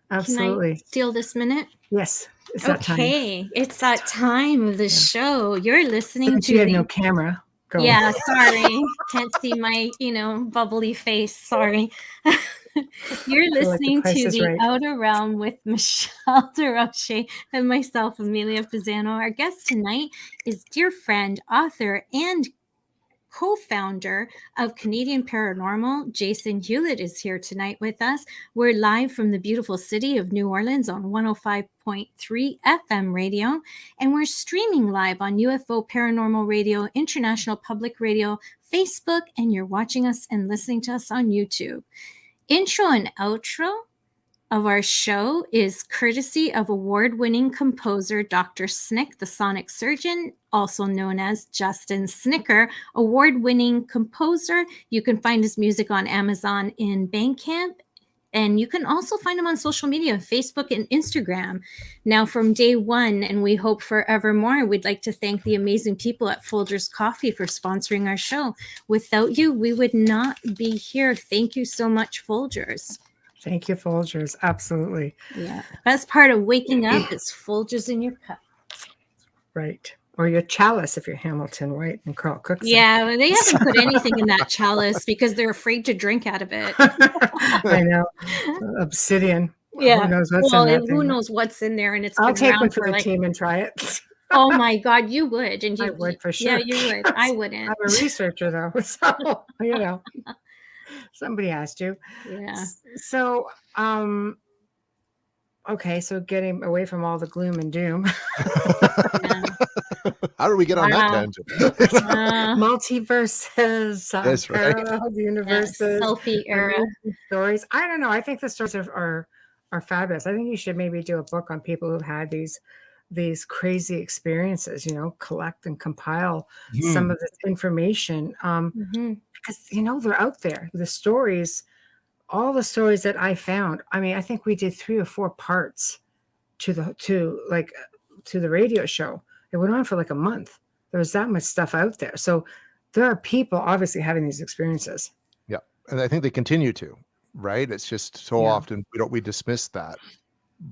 Can I steal this minute? Yes. It's that time. Okay. It's that time of the show. You're listening to. You had no camera. Yeah, sorry. Can't see my, bubbly face. Sorry. You're listening like to The right. Outer Realm with Michelle DeRoche and myself, Amelia Pisano. Our guest tonight is dear friend, author, and co-founder of Canadian Paranormal. Jason Hewlett is here tonight with us. We're live from the beautiful city of New Orleans on 105.3 FM radio, and we're streaming live on UFO Paranormal Radio, International Public Radio, Facebook, and you're watching us and listening to us on YouTube. Intro and outro of our show is courtesy of award-winning composer Dr. Snick, the sonic surgeon, also known as Justin Snicker, award-winning composer. You can find his music on Amazon in Bandcamp, and you can also find him on social media, Facebook and Instagram. Now, from day one, and we hope forevermore, we'd like to thank the amazing people at Folgers Coffee for sponsoring our show. Without you, we would not be here. Thank you so much, Folgers. Thank you, Folgers. Absolutely. Yeah. Best part of waking up is Folgers in your cup. Right. Or your chalice if you're Hamilton White and Carl Cookson. Yeah, they haven't put anything in that chalice because they're afraid to drink out of it. I know. Obsidian. Yeah. Who knows what's in that who knows what's in there? And it's I'll take one for the team and try it. Oh my God, you would. And I would for sure. Yeah, you would. I wouldn't. I'm a researcher though. So, somebody asked you. Yeah. So, okay, so getting away from all the gloom and doom. Yeah. How do we get on that tangent? Multiverses, That's right. parallel universes, selfie era stories. I don't know. I think the stories are fabulous. I think you should maybe do a book on people who've had these crazy experiences. Collect and compile some of this information because they're out there. The stories. All the stories that I found, I think we did 3 or 4 parts to the radio show. It went on for like a month. There was that much stuff out there. So there are people obviously having these experiences. Yeah. And I think they continue to, right? It's just so often we dismiss that.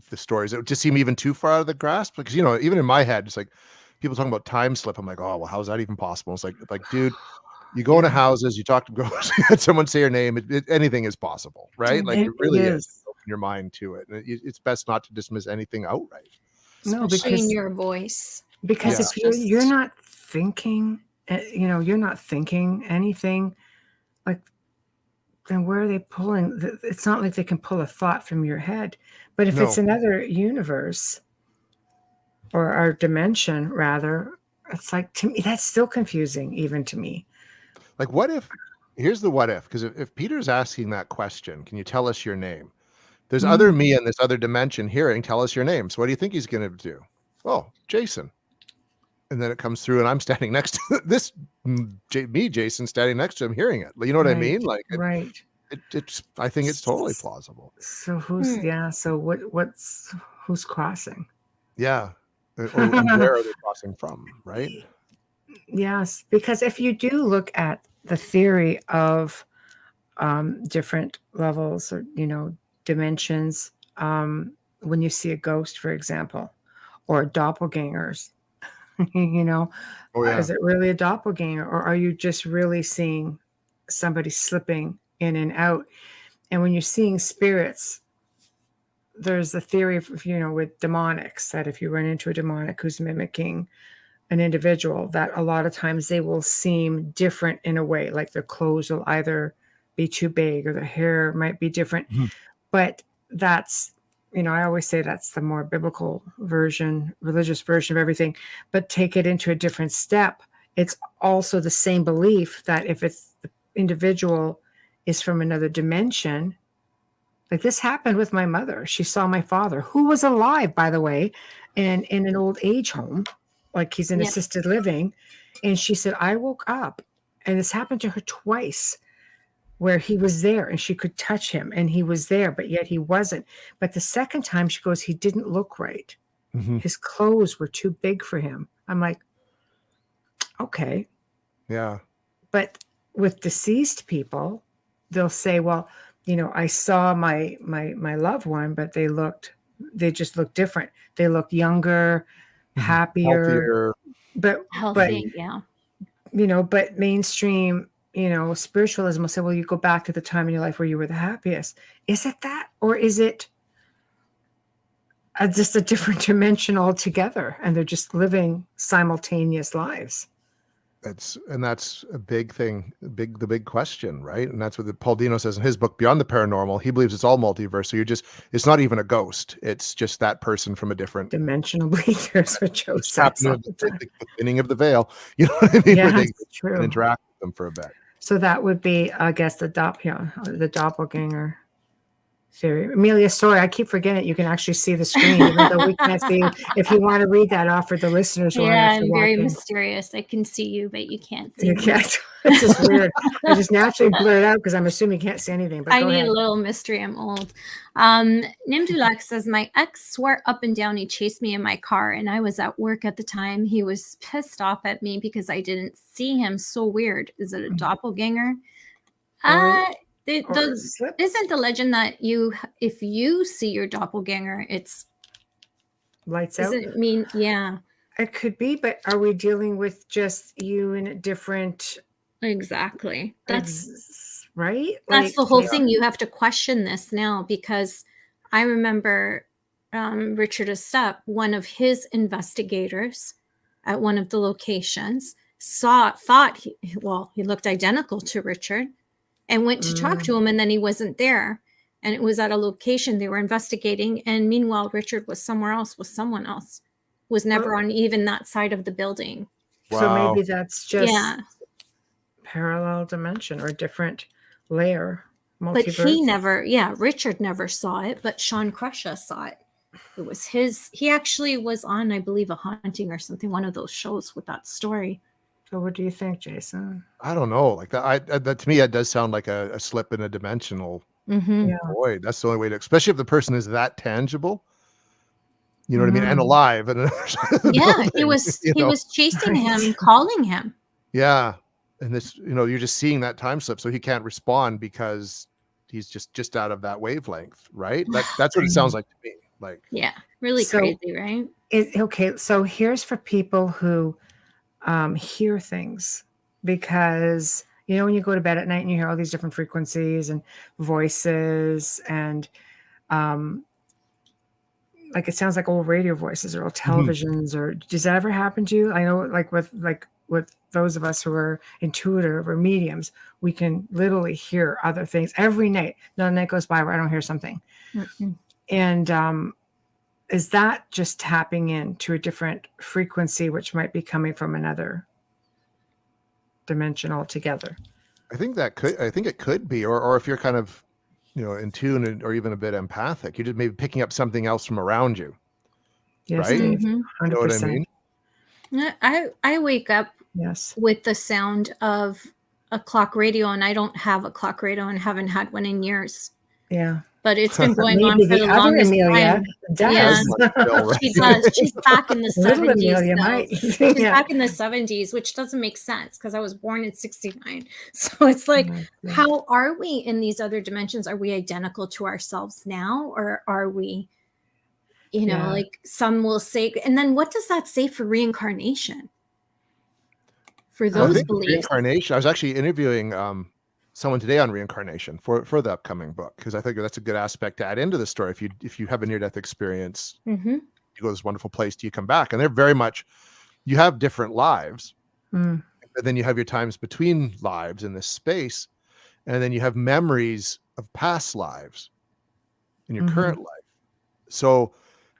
The stories, it just seem even too far out of the grasp because, even in my head, it's like people talking about time slip. I'm like, oh, well, how's that even possible? It's like, dude, you go into houses, you talk to ghosts, someone say your name, anything is possible, right? Like it really is. Open your mind to it. And it's best not to dismiss anything outright. No, because in your voice. Because if you're not thinking, you're not thinking anything, like, then where are they pulling? It's not like they can pull a thought from your head. But if it's another universe or our dimension, rather, it's like, to me, that's still confusing, even to me. Like, here's the what if, because if Peter's asking that question, can you tell us your name? There's other me in this other dimension hearing, tell us your name. So what do you think he's going to do? Oh, Jason. And then it comes through and I'm standing next to this, Jason standing next to him hearing it. You know what I mean? Like, right. It's, I think it's totally plausible. So who's crossing? Yeah. Or where are they crossing from? Right. Yes, because if you do look at the theory of different levels or dimensions, when you see a ghost, for example, or doppelgangers, is it really a doppelganger, or are you just really seeing somebody slipping in and out? And when you're seeing spirits, there's the theory of with demonics, that if you run into a demonic who's mimicking an individual, that a lot of times they will seem different in a way, like their clothes will either be too big or their hair might be different. But that's, I always say that's the more biblical version, religious version of everything. But take it into a different step. It's also the same belief that if it's the individual is from another dimension, like this happened with my mother. She saw my father, who was alive, by the way, and in an old age home. Like he's in assisted living. And she said, I woke up, and this happened to her twice, where he was there and she could touch him and he was there, but yet he wasn't. But the second time she goes, he didn't look right. His clothes were too big for him. I'm like, okay. Yeah. But with deceased people, they'll say, well, I saw my loved one, but they just looked different. They look younger, happier, but healthy, but mainstream, spiritualism will say, well, you go back to the time in your life where you were the happiest. Is it that, or is it just a different dimension altogether, and they're just living simultaneous lives? That's a big thing, the big question, right? And that's what Paul Dino says in his book, Beyond the Paranormal. He believes it's all multiverse. So it's not even a ghost. It's just that person from a different dimensional bleachers, which Joe says at the beginning of the veil. You know what I mean? Yeah, where they true. can interact with them for a bit. So that would be, I guess, the doppelganger theory. Amelia, sorry, I keep forgetting you can actually see the screen, even though we can't see you. If you want to read that off for the listeners who aren't actually I'm very watching. Mysterious. I can see you, but you can't see You me. can't. It's just weird. I just naturally blur it out because I'm assuming you can't see anything. But I go need ahead. a little mystery. I'm old. Nimdulak says, my ex swore up and down he chased me in my car, and I was at work at the time. He was pissed off at me because I didn't see him. So weird. Is it a doppelganger? Isn't the legend that if you see your doppelganger, it's lights out? Does it mean, yeah. It could be, but are we dealing with just you in a different? Exactly. That's right. That's the whole thing. You have to question this now, because I remember Richard Estep, one of his investigators at one of the locations, he looked identical to Richard, and went to talk to him, and then he wasn't there. And it was at a location they were investigating. And meanwhile, Richard was somewhere else with someone else, was never on even that side of the building. Wow. So maybe that's just parallel dimension or different layer. Multiverse. But Richard never saw it, but Sean Crusha saw it. It was he actually was on, I believe, A Haunting or something, one of those shows with that story. So what do you think, Jason? I don't know. Like that to me, that does sound like a slip in a dimensional void. That's the only way to, especially if the person is that tangible. You know what I mean? And alive. And he was chasing him, calling him. Yeah. And this, you're just seeing that time slip. So he can't respond because he's just out of that wavelength, right? That's what it sounds like to me. Like, yeah, really crazy, right? Okay. So here's for people who hear things, because when you go to bed at night and you hear all these different frequencies and voices, and like it sounds like old radio voices or old televisions. Or does that ever happen to you? I know, like with those of us who are intuitive or mediums, we can literally hear other things every night. Not a night goes by where I don't hear something. And is that just tapping into a different frequency, which might be coming from another dimension altogether? I think it could be, or if you're kind of, in tune or even a bit empathic, you're just maybe picking up something else from around you. Yes, right? 100%. You know what I mean? I wake up with the sound of a clock radio, and I don't have a clock radio and haven't had one in years. Yeah. But it's been going on for the longest time. Does. Yeah, she does. She's back in the 70s. She's back in the 70s, which doesn't make sense because I was born in 69. So it's like, how are we in these other dimensions? Are we identical to ourselves now? Or are we, like some will say, and then what does that say for reincarnation? For those beliefs. Reincarnation. I was actually interviewing someone today on reincarnation for the upcoming book, because I think that's a good aspect to add into the story. If you have a near-death experience, you go to this wonderful place, do you come back? And they're very much, you have different lives, but then you have your times between lives in this space, and then you have memories of past lives in your current life. So,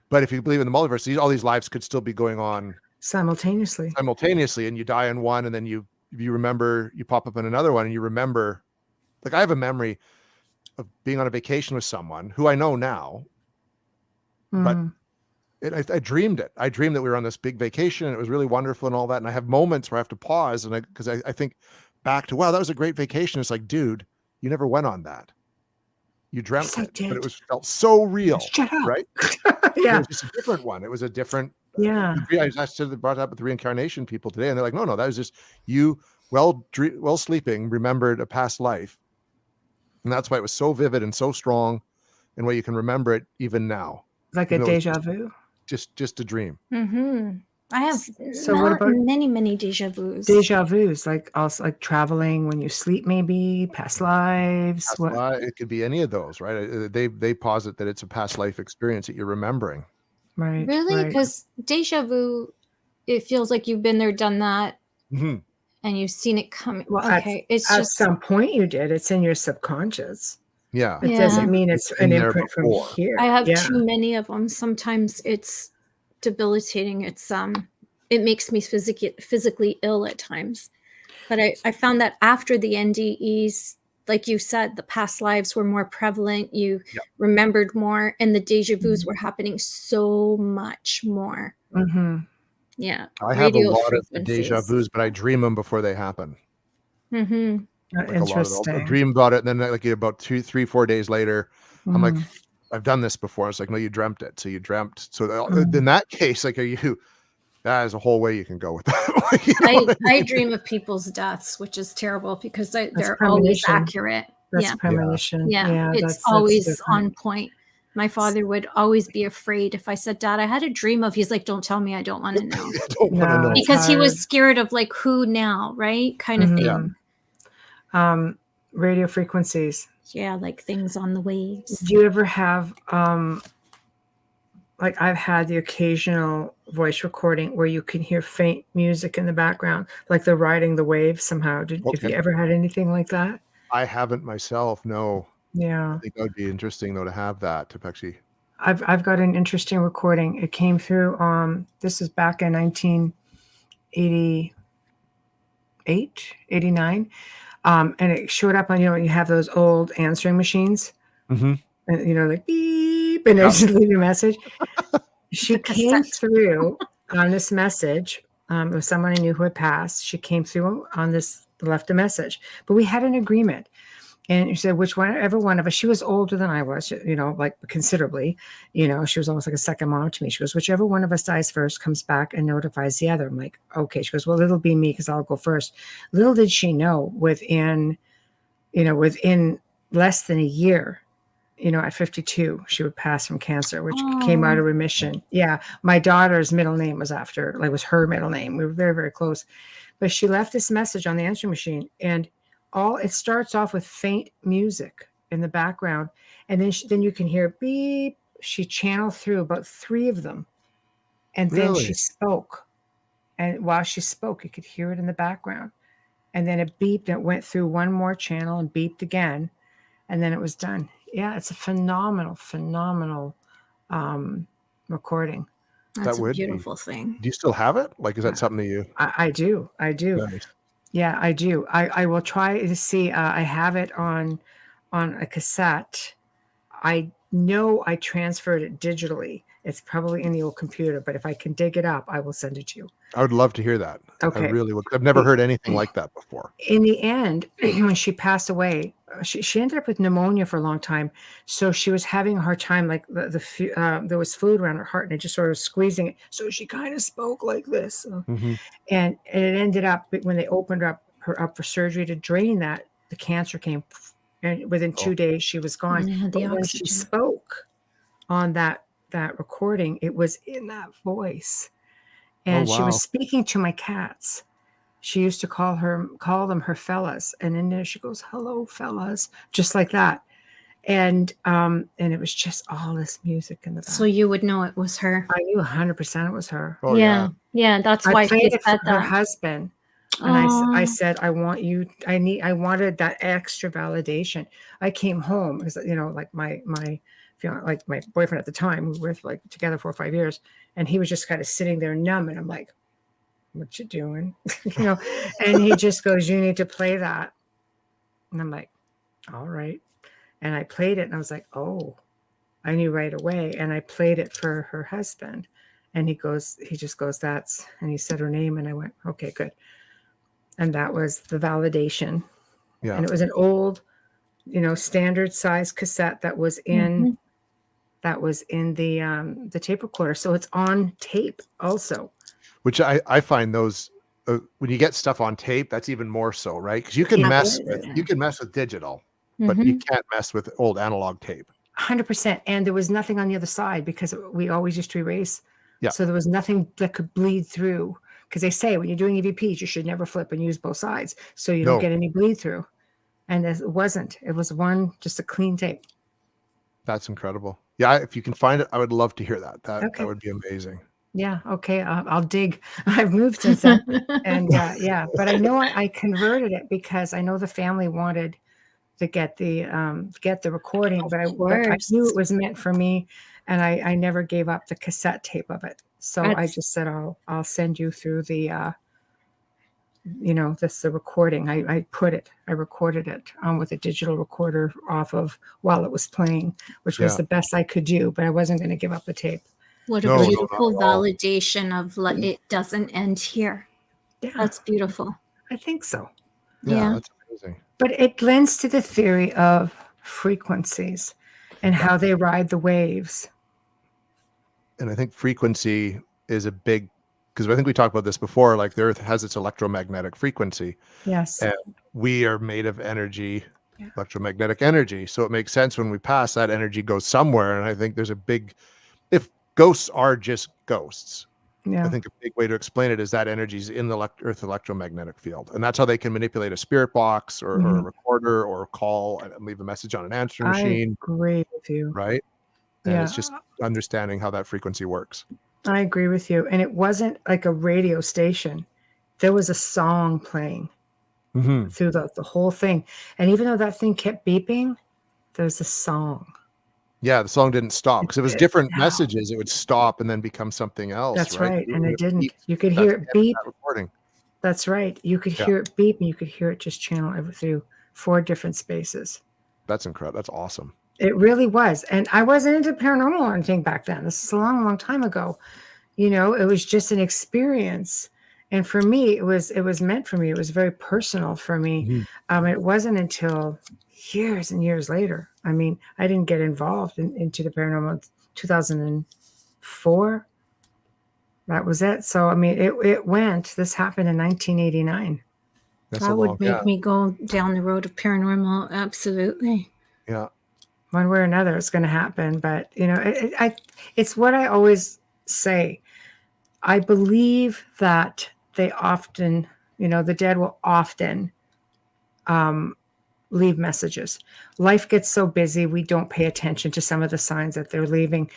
but if you believe in the multiverse, all these lives could still be going on simultaneously, and you die in one, and then you remember, you pop up in another one, and you remember. Like, I have a memory of being on a vacation with someone who I know now, but I dreamed it. I dreamed that we were on this big vacation, and it was really wonderful and all that. And I have moments where I have to pause, and because I think back to, wow, that was a great vacation. It's like, dude, you never went on that. You dreamt it, but it felt so real. Shut up. Right? Yeah. It was just a different one. It was a different. Yeah. I actually brought up with the reincarnation people today, and they're like, no, that was just you well sleeping, remembered a past life. And that's why it was so vivid and so strong, and why you can remember it even now. Like a deja vu. Just a dream. I have So what about many deja vus? Deja vus, like also like traveling when you sleep, maybe past lives. It could be any of those, right? They posit that it's a past life experience that you're remembering. Right. Really? Right. Because deja vu, it feels like you've been there, done that, Mm-hmm. and you've seen it coming. Well, okay, it's at just some point you did. It's in your subconscious. Yeah. It doesn't mean it's an imprint from here. I have too many of them. Sometimes it's debilitating. It's it makes me physically ill at times. But I found that after the NDEs, like you said, the past lives were more prevalent. You remembered more, and the deja vus were happening so much more. Mm-hmm. Yeah. I have a lot of deja vus, but I dream them before they happen. Mm-hmm. Like Interesting. I dream about it, and then like about 2, 3, 4 days later, I'm like, I've done this before. It's like, no, you dreamt it. So you dreamt. So in that case, like, that is a whole way you can go with that. I dream of people's deaths, which is terrible because they're always accurate. That's premonition. Yeah, it's always on point. My father would always be afraid if I said, Dad, I had a dream of, he's like, don't tell me, I don't want to know. Don't want to know. Because he was scared of like, who now, right? Kind of thing. Radio frequencies. Yeah, like things on the waves. Do you ever have like I've had the occasional voice recording where you can hear faint music in the background, like they're riding the waves somehow. Have you ever had anything like that? I haven't myself, no. Yeah. I think that would be interesting though to have that, to actually. I've got an interesting recording. It came through this is back in 1988, 89. And it showed up on, you have those old answering machines, and like beep, and it just leave a message. She came through on this message. It was someone I knew who had passed. She came through on this, left a message, but we had an agreement. And she said, whichever one of us, she was older than I was, like considerably, she was almost like a second mom to me. She goes, whichever one of us dies first comes back and notifies the other. I'm like, okay. She goes, well, it'll be me because I'll go first. Little did she know within less than a year, at 52, she would pass from cancer, which came out of remission. Yeah. My daughter's middle name was was her middle name. We were very, very close, but she left this message on the answering machine, and it starts off with faint music in the background, and then you can hear beep. She channeled through about 3 of them, and then she spoke, and while she spoke, you could hear it in the background, and then it beeped and it went through one more channel and beeped again, and then it was done. Yeah, it's a phenomenal recording. That's a beautiful thing. Do you still have it? Like, is that something that you? I do. Nice. Yeah, I do. I will try to see. I have it on a cassette. I know I transferred it digitally. It's probably in the old computer, but if I can dig it up, I will send it to you. I would love to hear that. Okay. I really would. I've never heard anything like that before. In the end, when she passed away, she ended up with pneumonia for a long time. So she was having a hard time, like there was fluid around her heart, and it just sort of squeezing it. So she kind of spoke like this. And it ended up, when they opened her up for surgery to drain that, the cancer came, and within 2 days she was gone. But when she spoke on that recording, it was in that voice, and she was speaking to my cats. She used to call them her fellas, and in there she goes, "Hello, fellas," just like that. And it was just all this music in the back. So you would know it was her. I knew 100% it was her. Oh, yeah. That's why she said that. Her husband. And I said, I wanted that extra validation. I came home because, like my boyfriend at the time, we were like together 4 or 5 years, and he was just kind of sitting there numb. And I'm like, what you doing? And he just goes, you need to play that. And I'm like, all right. And I played it, and I was like, oh, I knew right away. And I played it for her husband, and he just goes, and he said her name, and I went, okay, good. And that was the validation. Yeah. And it was an old, standard size cassette that was in the tape recorder. So it's on tape also. Which I find those when you get stuff on tape, that's even more so, right? Because you can mess with digital, but you can't mess with old analog tape. 100%. And there was nothing on the other side because we always used to erase Yeah. So there was nothing that could bleed through, because they say when you're doing EVPs, you should never flip and use both sides so you don't get any bleed through. And it wasn't. It was just a clean tape. That's incredible. Yeah, if you can find it, I would love to hear that. That would be amazing. Yeah. Okay. I'll dig. I've moved since then, and yeah. But I know I converted it because I know the family wanted to get the recording, but I knew it was meant for me, and I never gave up the cassette tape of it. So I just said I'll send you through the the recording. I recorded it with a digital recorder off of while it was playing, which was the best I could do, but I wasn't going to give up the tape. What a beautiful validation of it doesn't end here. Yeah. That's beautiful. I think so. Yeah. That's amazing. But it lends to the theory of frequencies and how they ride the waves. And I think frequency is a big, because I think we talked about this before, like the Earth has its electromagnetic frequency. Yes. And we are made of energy, electromagnetic energy. So it makes sense when we pass, that energy goes somewhere. And I think there's a big, if ghosts are just ghosts, I think a big way to explain it is that energy is in the Earth electromagnetic field. And that's how they can manipulate a spirit box or a recorder or call and leave a message on an answering machine. I agree with you. Right? And it's just understanding how that frequency works. I agree with you. And it wasn't like a radio station. There was a song playing through the whole thing. And even though that thing kept beeping, there's a song. Yeah, the song didn't stop because it was different messages. It would stop and then become something else. That's right. And it didn't. You could hear it beep. That's right. You could hear it beep, and you could hear it just channel through 4 different spaces. That's incredible. That's awesome. It really was. And I wasn't into paranormal or anything back then. This is a long, long time ago. It was just an experience. And for me, it was meant for me. It was very personal for me. It wasn't until years and years later. I mean, I didn't get involved into the paranormal in 2004. That was it. So, I mean, this happened in 1989. That would make me go down the road of paranormal. Absolutely. Yeah. One way or another, it's going to happen. But, it's what I always say. I believe that they often, the dead will often leave messages. Life gets so busy, we don't pay attention to some of the signs that they're leaving.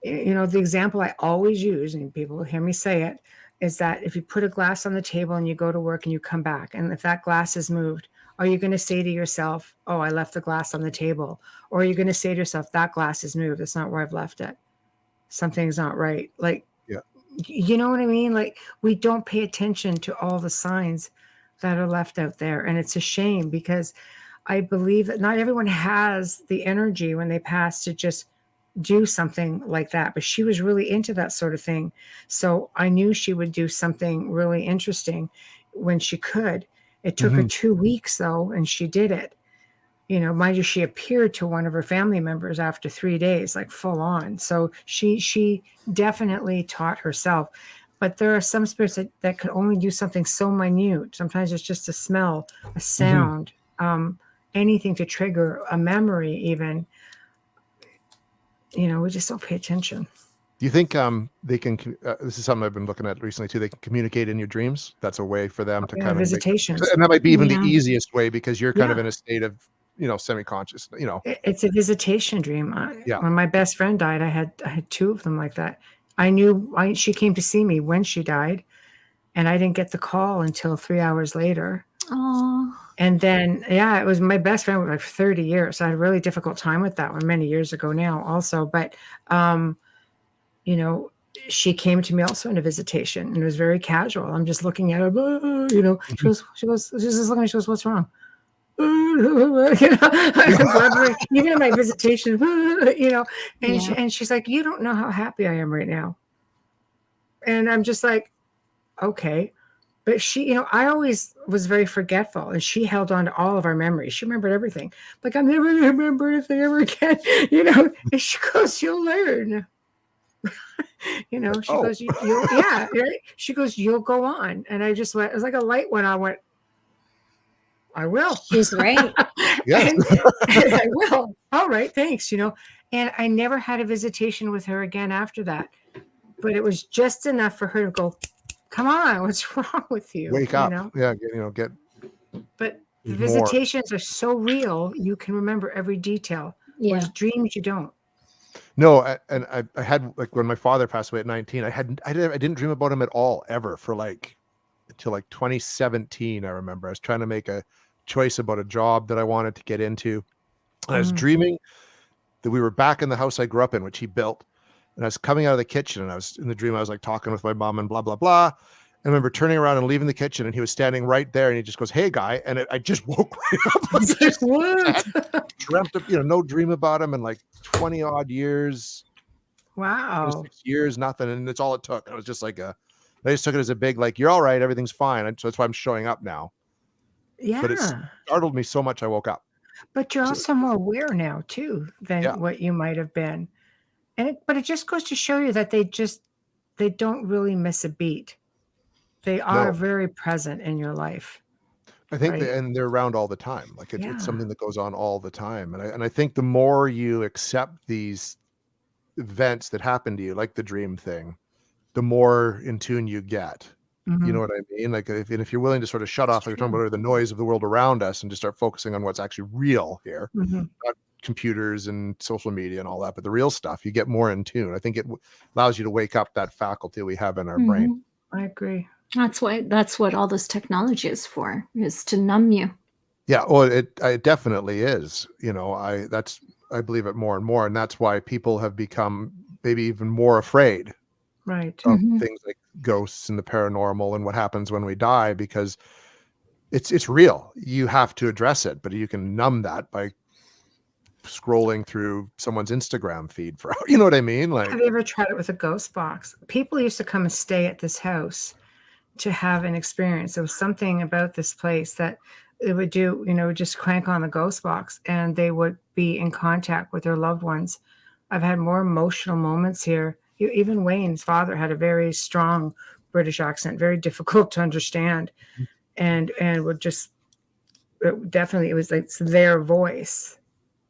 The example I always use, and people will hear me say it, is that if you put a glass on the table and you go to work and you come back, and if that glass is moved, are you going to say to yourself, oh, I left the glass on the table? Or are you going to say to yourself, that glass is moved. That's not where I've left it. Something's not right. Like, you know what I mean? Like, we don't pay attention to all the signs that are left out there. And it's a shame because I believe that not everyone has the energy when they pass to just do something like that. But she was really into that sort of thing. So I knew she would do something really interesting when she could. It took her 2 weeks, though, and she did it. Mind you, she appeared to one of her family members after 3 days, like full on. So she definitely taught herself. But there are some spirits that could only do something so minute. Sometimes it's just a smell, a sound, anything to trigger a memory even. We just don't pay attention. Do you think they can, this is something I've been looking at recently too, they can communicate in your dreams? That's a way for them to kind of visitations. And that might be even the easiest way because you're kind of in a state of, semi-conscious, It's a visitation dream. When my best friend died, I had 2 of them like that. I knew she came to see me when she died, and I didn't get the call until 3 hours later. Oh. And then, it was my best friend for like 30 years. So I had a really difficult time with that one many years ago now also. But, she came to me also in a visitation, and it was very casual. I'm just looking at her, she goes, she's just looking at me, she goes, what's wrong? Even in my visitation, and she's like, you don't know how happy I am right now. And I'm just like, okay. But she, I always was very forgetful, and she held on to all of our memories. She remembered everything. Like, I'm never going to remember anything ever again, and she goes, you'll learn. She goes, right? She goes, you'll go on. And I just went, it was like a light went on, went, I will. She's right. Yes. and I will. All right, thanks, And I never had a visitation with her again after that. but it was just enough for her to go, come on, what's wrong with you? Wake up. Yeah. Get. But the visitations are so real, you can remember every detail. Yeah. Whereas dreams, you don't. No, and I had, like, when my father passed away at 19, I didn't dream about him at all, ever, for like until like 2017. I remember I was trying to make a choice about a job that I wanted to get into. And I was dreaming that we were back in the house I grew up in, which he built. And I was coming out of the kitchen, and I was in the dream, I was like talking with my mom and blah, blah, blah. I remember turning around and leaving the kitchen, and he was standing right there, and he just goes, "Hey, guy." And I just woke right up. What? Dreamt of, no dream about him in like 20 odd years. Wow. 26 years, nothing. And it's all it took. It was just like I just took it as a big, like, you're all right, everything's fine. So that's why I'm showing up now. Yeah. But it startled me so much I woke up. But you're also more aware now too than what you might have been. But it just goes to show you that they don't really miss a beat. They are very present in your life. I think and they're around all the time. Like it's something that goes on all the time. And I think the more you accept these events that happen to you, like the dream thing, the more in tune you get. You know what I mean? Like if you're willing to sort of shut off, like we're talking about, the noise of the world around us, and just start focusing on what's actually real here, not computers and social media and all that, but the real stuff, you get more in tune. I think it allows you to wake up that faculty we have in our brain. I agree. That's what all this technology is for, is to numb you. Yeah, well, it definitely is. I believe it more and more, and that's why people have become maybe even more afraid of things like ghosts and the paranormal and what happens when we die, because it's real. You have to address it, but you can numb that by scrolling through someone's Instagram feed for, you know what I mean? Like, have you ever tried it with a ghost box? People used to come and stay at this house to have an experience. There was something about this place that it would do, just crank on the ghost box and they would be in contact with their loved ones. I've had more emotional moments here. Even Wayne's father had a very strong British accent, very difficult to understand, and would just it was like their voice.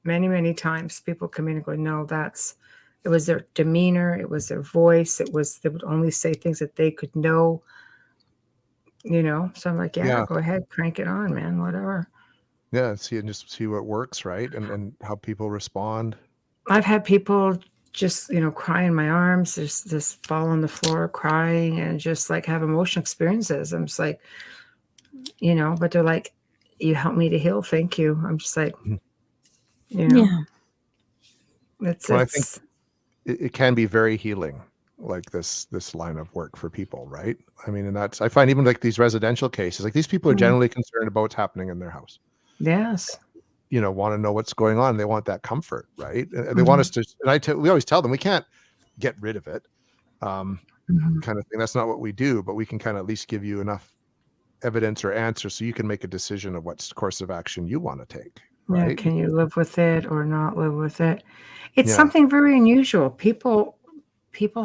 Many, many times people come in and go, no, it was their demeanor, it was their voice, they would only say things that they could know. So I'm like, go ahead, crank it on, man, whatever. Yeah, just see what works, right? And how people respond. I've had people just, cry in my arms, just fall on the floor crying and just like have emotional experiences. I'm just like, but they're like, you helped me to heal. Thank you. I'm just like, I think it can be very healing, like this line of work for people, right? I mean, and I find even like these residential cases, like these people are generally concerned about what's happening in their house. Yes. Want to know what's going on. They want that comfort, right? And they want us to, and we always tell them we can't get rid of it, kind of thing. That's not what we do, but we can kind of at least give you enough evidence or answers so you can make a decision of what course of action you want to take. Right? Yeah, can you live with it or not live with it? It's something very unusual. People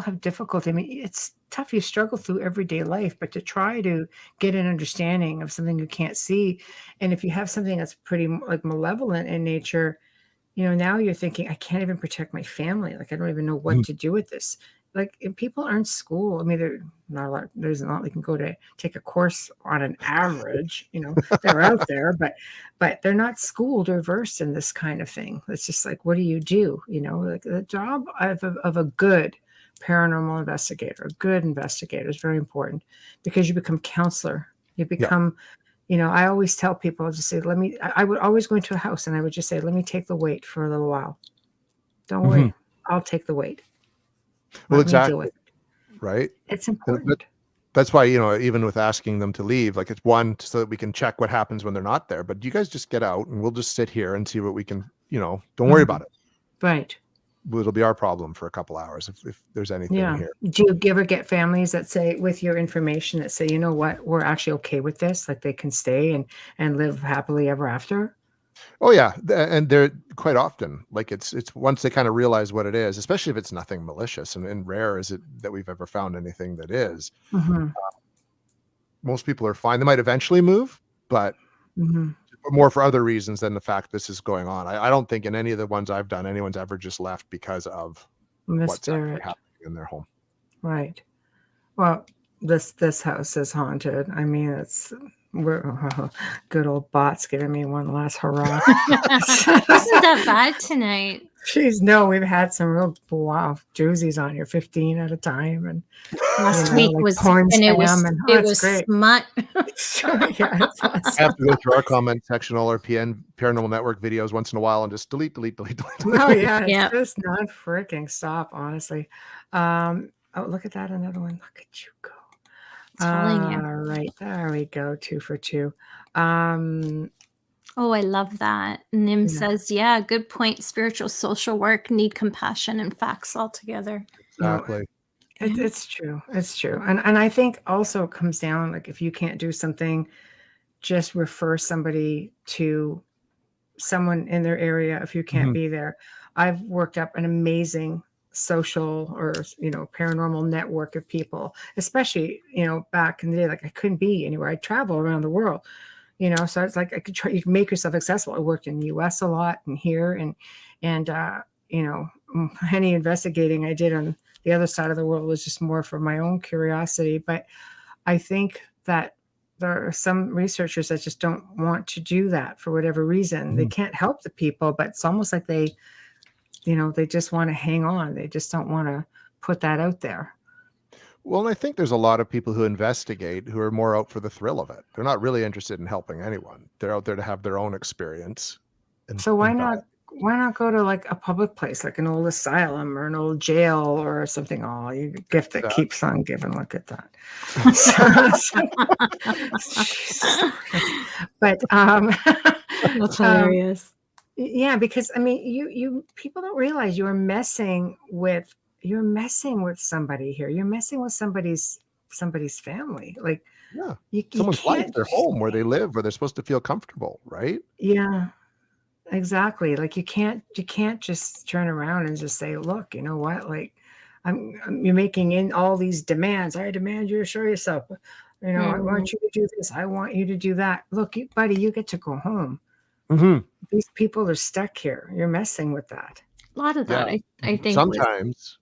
have difficulty. I mean, it's tough. You struggle through everyday life, but to try to get an understanding of something you can't see, and if you have something that's pretty like malevolent in nature, now you're thinking, I can't even protect my family. Like, I don't even know what to do with this. Like, if people aren't schooled, I mean, there's not like you can go to take a course on an average, they're out there, but they're not schooled or versed in this kind of thing. It's just like, what do you do? Like the job of a good paranormal investigator, a good investigator is very important, because you become counselor. You become, I always tell people, just say, I would always go into a house and I would just say, let me take the weight for a little while. Don't worry. I'll take the weight. Well, exactly. Right. It's important. That's why, even with asking them to leave, like, it's one, so that we can check what happens when they're not there. But you guys just get out and we'll just sit here and see what we can, don't worry about it. Right. It'll be our problem for a couple hours if there's anything here. Do you ever get families that say, with your information, that say, you know what, we're actually okay with this, like they can stay and live happily ever after? Oh yeah, and they're quite often, like, it's once they kind of realize what it is, especially if it's nothing malicious, and rare is it that we've ever found anything that is. Most people are fine. They might eventually move, but more for other reasons than the fact this is going on. I don't think in any of the ones I've done, anyone's ever just left because of what's happening in their home. Right. Well, this house is haunted. I mean, we're good old Bot's giving me one last hurrah. Wasn't that bad tonight? Jeez, no, we've had some real doozies on here, 15 at a time, and last week like was porn and it was great. smut. Yeah, it's awesome. I have to go through our comment section, all our Paranormal Network videos once in a while, and just delete. Oh yeah, it's just not freaking stop, honestly. Oh, look at that, another one. Look at you go. Telling you. All right, there we go, 2 for 2. Oh, I love that. Nim says, yeah, good point. Spiritual social work need compassion and facts all together. Exactly. It's true. It's true. And I think also it comes down, like, if you can't do something, just refer somebody to someone in their area if you can't be there. I've worked up an amazing social or paranormal network of people, especially back in the day. Like, I couldn't be anywhere. I travel around the world, so it's like I could try. You can make yourself accessible. I worked in the US a lot and here, and any investigating I did on the other side of the world was just more for my own curiosity. But I think that there are some researchers that just don't want to do that for whatever reason. They can't help the people, but it's almost like they just want to hang on. They just don't want to put that out there. Well, and I think there's a lot of people who investigate who are more out for the thrill of it. They're not really interested in helping anyone. They're out there to have their own experience. So why not go to like a public place, like an old asylum or an old jail or something? Oh, you gift that keeps on giving. Look at that. But that's hilarious. Yeah, because I mean, you people don't realize you're messing with somebody here. You're messing with somebody's family. Like, someone's life, their home, where they live, where they're supposed to feel comfortable, right? Yeah. Exactly. Like, you can't just turn around and just say, look, you know what? Like, you're making in all these demands. I demand you to show yourself. I want you to do this. I want you to do that. Look, buddy, you get to go home. These people are stuck here. You're messing with that. A lot of that, I think. Sometimes,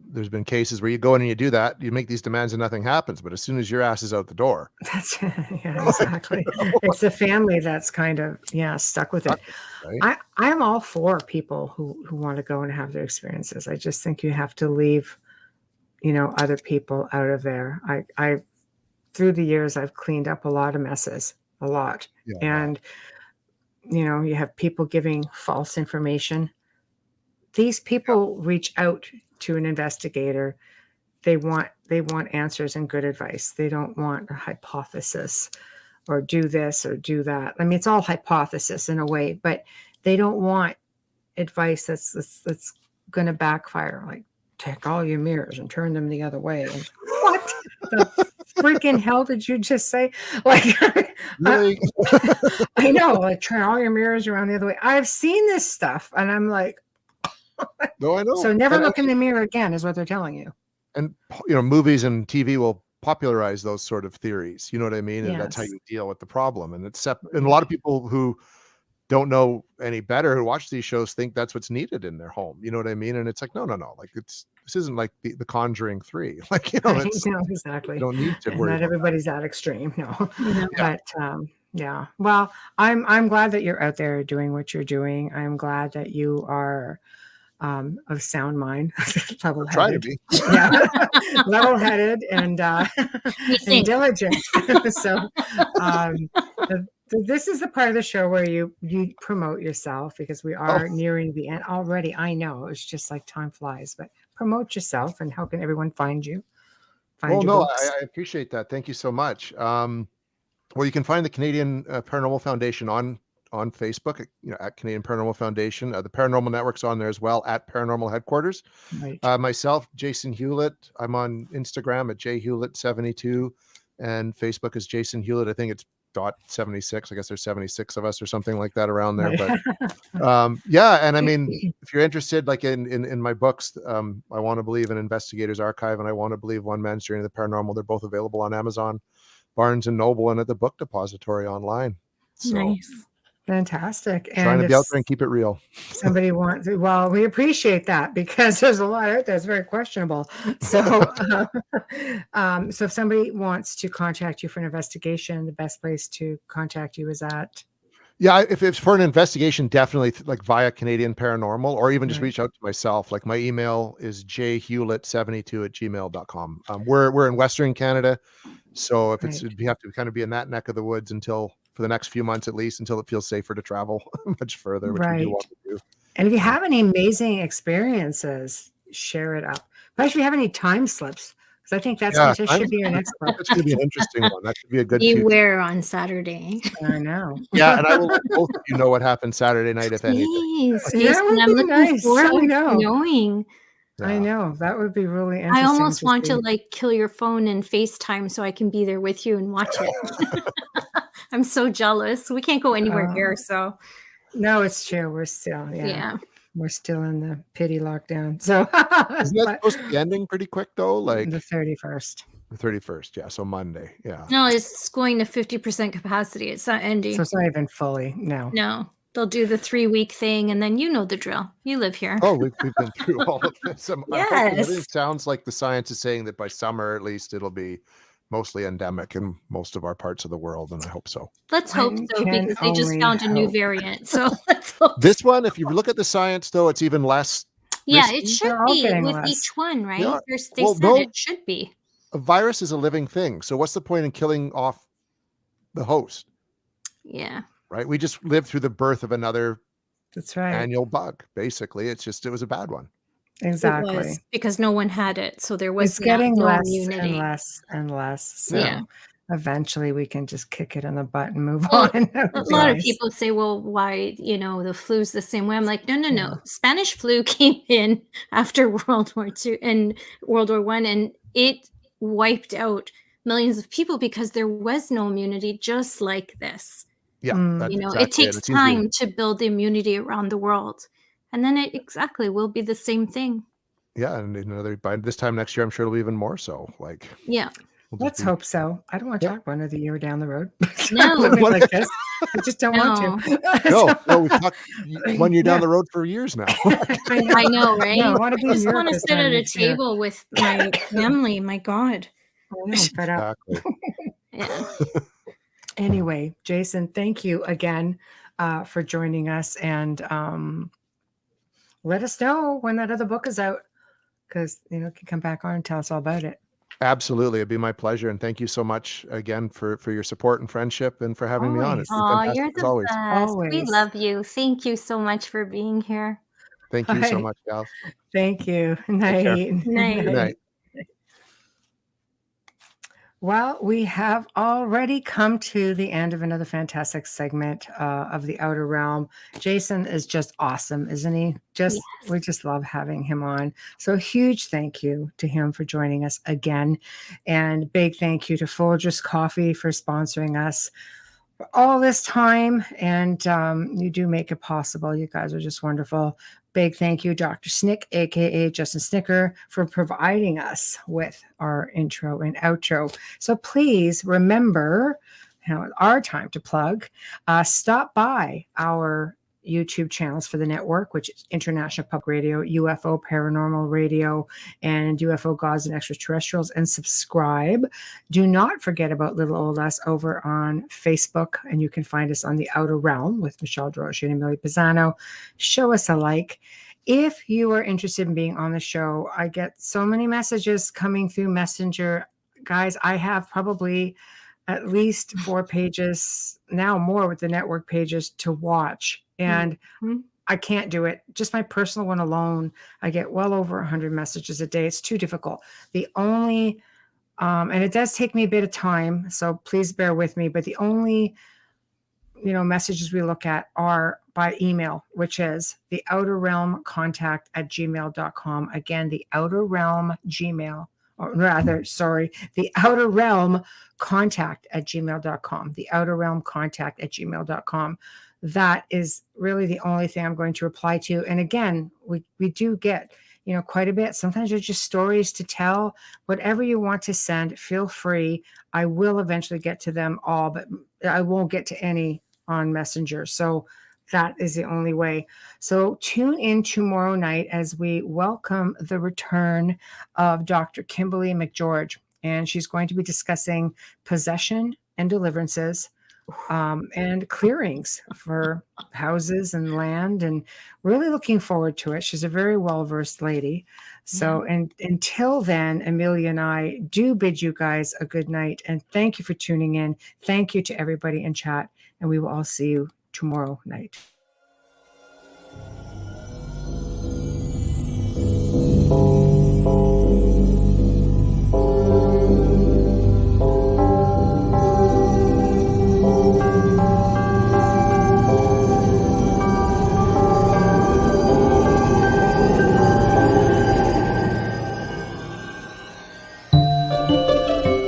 there's been cases where you go in and you do that, you make these demands and nothing happens. But as soon as your ass is out the door, exactly. It's the family that's kind of stuck with it. Right? I'm all for people who want to go and have their experiences. I just think you have to leave, other people out of there. I through the years I've cleaned up a lot of messes, a lot, and you have people giving false information. These people reach out to an investigator. They want answers and good advice. They don't want a hypothesis or do this or do that. I mean, it's all hypothesis in a way, but they don't want advice that's going to backfire. Like, take all your mirrors and turn them the other way. And what the freaking hell did you just say? Like, really? I know, like, turn all your mirrors around the other way. I've seen this stuff, and I'm like, no, I know. So never look in the mirror again is what they're telling you. And movies and TV will popularize those sort of theories. You know what I mean? And that's how you deal with the problem. And and a lot of people who don't know any better who watch these shows think that's what's needed in their home. You know what I mean? And it's like, no. Like, this isn't like the Conjuring 3. Like, no, exactly. You don't need to worry. Not everybody's that extreme. No. But yeah. Well, I'm glad that you're out there doing what you're doing. I'm glad that you are of sound mind, level-headed. Try to be. Level-headed and diligent. So this is the part of the show where you promote yourself, because we are nearing the end already. I know it's just like time flies, but promote yourself. And how can everyone find you? I appreciate that. Thank you so much. Well, you can find the Canadian Paranormal Foundation on Facebook, at Canadian Paranormal Foundation. The Paranormal Network's on there as well, at Paranormal Headquarters. Right. Myself, Jason Hewlett. I'm on Instagram at jhewlett72, and Facebook is Jason Hewlett. I think it's .76. I guess there's 76 of us or something like that around there. Right. But and I mean, if you're interested, like in my books, I Want to Believe, an Investigator's Archive, and I Want to Believe, One Man's Journey to the Paranormal. They're both available on Amazon, Barnes and Noble, and at the Book Depository online. So, nice. Fantastic. Trying And to if be out there and keep it real. somebody wants to, well, we appreciate that because there's a lot out there that's very questionable. So, so if somebody wants to contact you for an investigation, the best place to contact you is at. Yeah, if it's for an investigation, definitely like via Canadian Paranormal, or even just reach out to myself. Like my email is jhewlett72@gmail.com. We're in Western Canada, so if it's you have to kind of be in that neck of the woods for the next few months at least, until it feels safer to travel much further, which we do want to do. And if you have any amazing experiences, share it up. But if you have any time slips, because I think that should be your next book. That's going to be an interesting one. That should be a good. Beware on Saturday. I know. Yeah, and I will let both of you know what happened Saturday night, if anything. That would be nice. Forward to knowing. Yeah. I know. That would be really interesting. I almost want to like kill your phone and FaceTime so I can be there with you and watch it. I'm so jealous. We can't go anywhere here, so. No, it's true. We're still, we're still in the pity lockdown. So isn't that supposed to be ending pretty quick though? Like the 31st. The 31st, yeah. So Monday, yeah. No, it's going to 50% capacity. It's not ending. So it's not even fully. No. They'll do the 3-week thing, and then you know the drill. You live here. Oh, we've been through all of this. Yes. It sounds like the science is saying that by summer, at least, it'll be mostly endemic in most of our parts of the world, and I hope so. Let's hope so, because they just found a new variant. So let's hope. This one, if you look at the science, though, it's even less. Yeah, it should be with each one, right? Yeah. They said it should be. A virus is a living thing, so what's the point in killing off the host? Yeah. Right? We just lived through the birth of another annual bug. Basically, it was a bad one. Exactly. It was, because no one had it, so there was getting no less immunity. and less and less. So eventually we can just kick it in the butt and move on. A lot of people say, well, why, the flu's the same way. I'm like, no. Spanish flu came in after World War II and World War I, and it wiped out millions of people because there was no immunity, just like this. Yeah, it takes time to build the immunity around the world, and then it will be the same thing. Yeah, and by this time next year, I'm sure it'll be even more so. Like, let's hope so. I don't want to talk about another year down the road. No, like this. I just don't want to. No, we've talked 1 year down the road for years now. I know, right? No, I just want to sit at a table with my family. My God. Exactly. Anyway, Jason, thank you again for joining us, and let us know when that other book is out, because you can come back on and tell us all about it. Absolutely, it'd be my pleasure, and thank you so much again for your support and friendship, and for having me on. It's fantastic, you're the best. We love you. Thank you so much for being here. Thank you so much, Gal. Thank you. Night. Good night. Well, we have already come to the end of another fantastic segment of The Outer Realm. Jason is just awesome, isn't he? We just love having him on. So huge thank you to him for joining us again. And big thank you to Folgers Coffee for sponsoring us for all this time. And you do make it possible. You guys are just wonderful. Big thank you, Dr. Snick, aka Justin Snicker, for providing us with our intro and outro. So please remember, our time to plug. Stop by our YouTube channels for the network, which is International Public Radio, UFO Paranormal Radio, and UFO Gods and Extraterrestrials, and subscribe. Do not forget about Little Old Us over on Facebook, and you can find us on The Outer Realm with Michelle Droshi and Amelia Pisano. Show us a like. If you are interested in being on the show, I get so many messages coming through Messenger. Guys, I have probably at least 4 pages, now more with the network pages to watch. And I can't do it. Just my personal one alone, I get well over 100 messages a day. It's too difficult. The only, and it does take me a bit of time, so please bear with me, but the only, messages we look at are by email, which is theouterrealmcontact@gmail.com. Again, the Outer Realm Gmail, or rather, sorry, the Outer Realm contact@gmail.com. The Outer Realm contact@gmail.com. That is really the only thing I'm going to reply to. And again, we do get, quite a bit. Sometimes there's just stories to tell. Whatever you want to send, feel free. I will eventually get to them all, but I won't get to any on Messenger. So that is the only way. So tune in tomorrow night as we welcome the return of Dr. Kimberly McGeorge. And she's going to be discussing possession and deliverances, and clearings for houses and land, and really looking forward to it. She's a very well-versed lady. So, and until then, Amelia and I do bid you guys a good night, and thank you for tuning in. Thank you to everybody in chat, and we will all see you tomorrow night.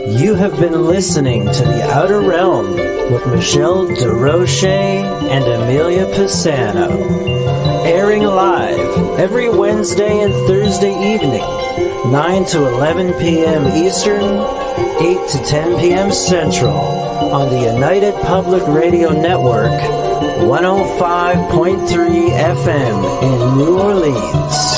You have been listening to The Outer Realm with Michelle DeRoche and Amelia Pisano, airing live every Wednesday and Thursday evening, 9 to 11 p.m. Eastern, 8 to 10 p.m. Central, on the United Public Radio Network, 105.3 FM in New Orleans.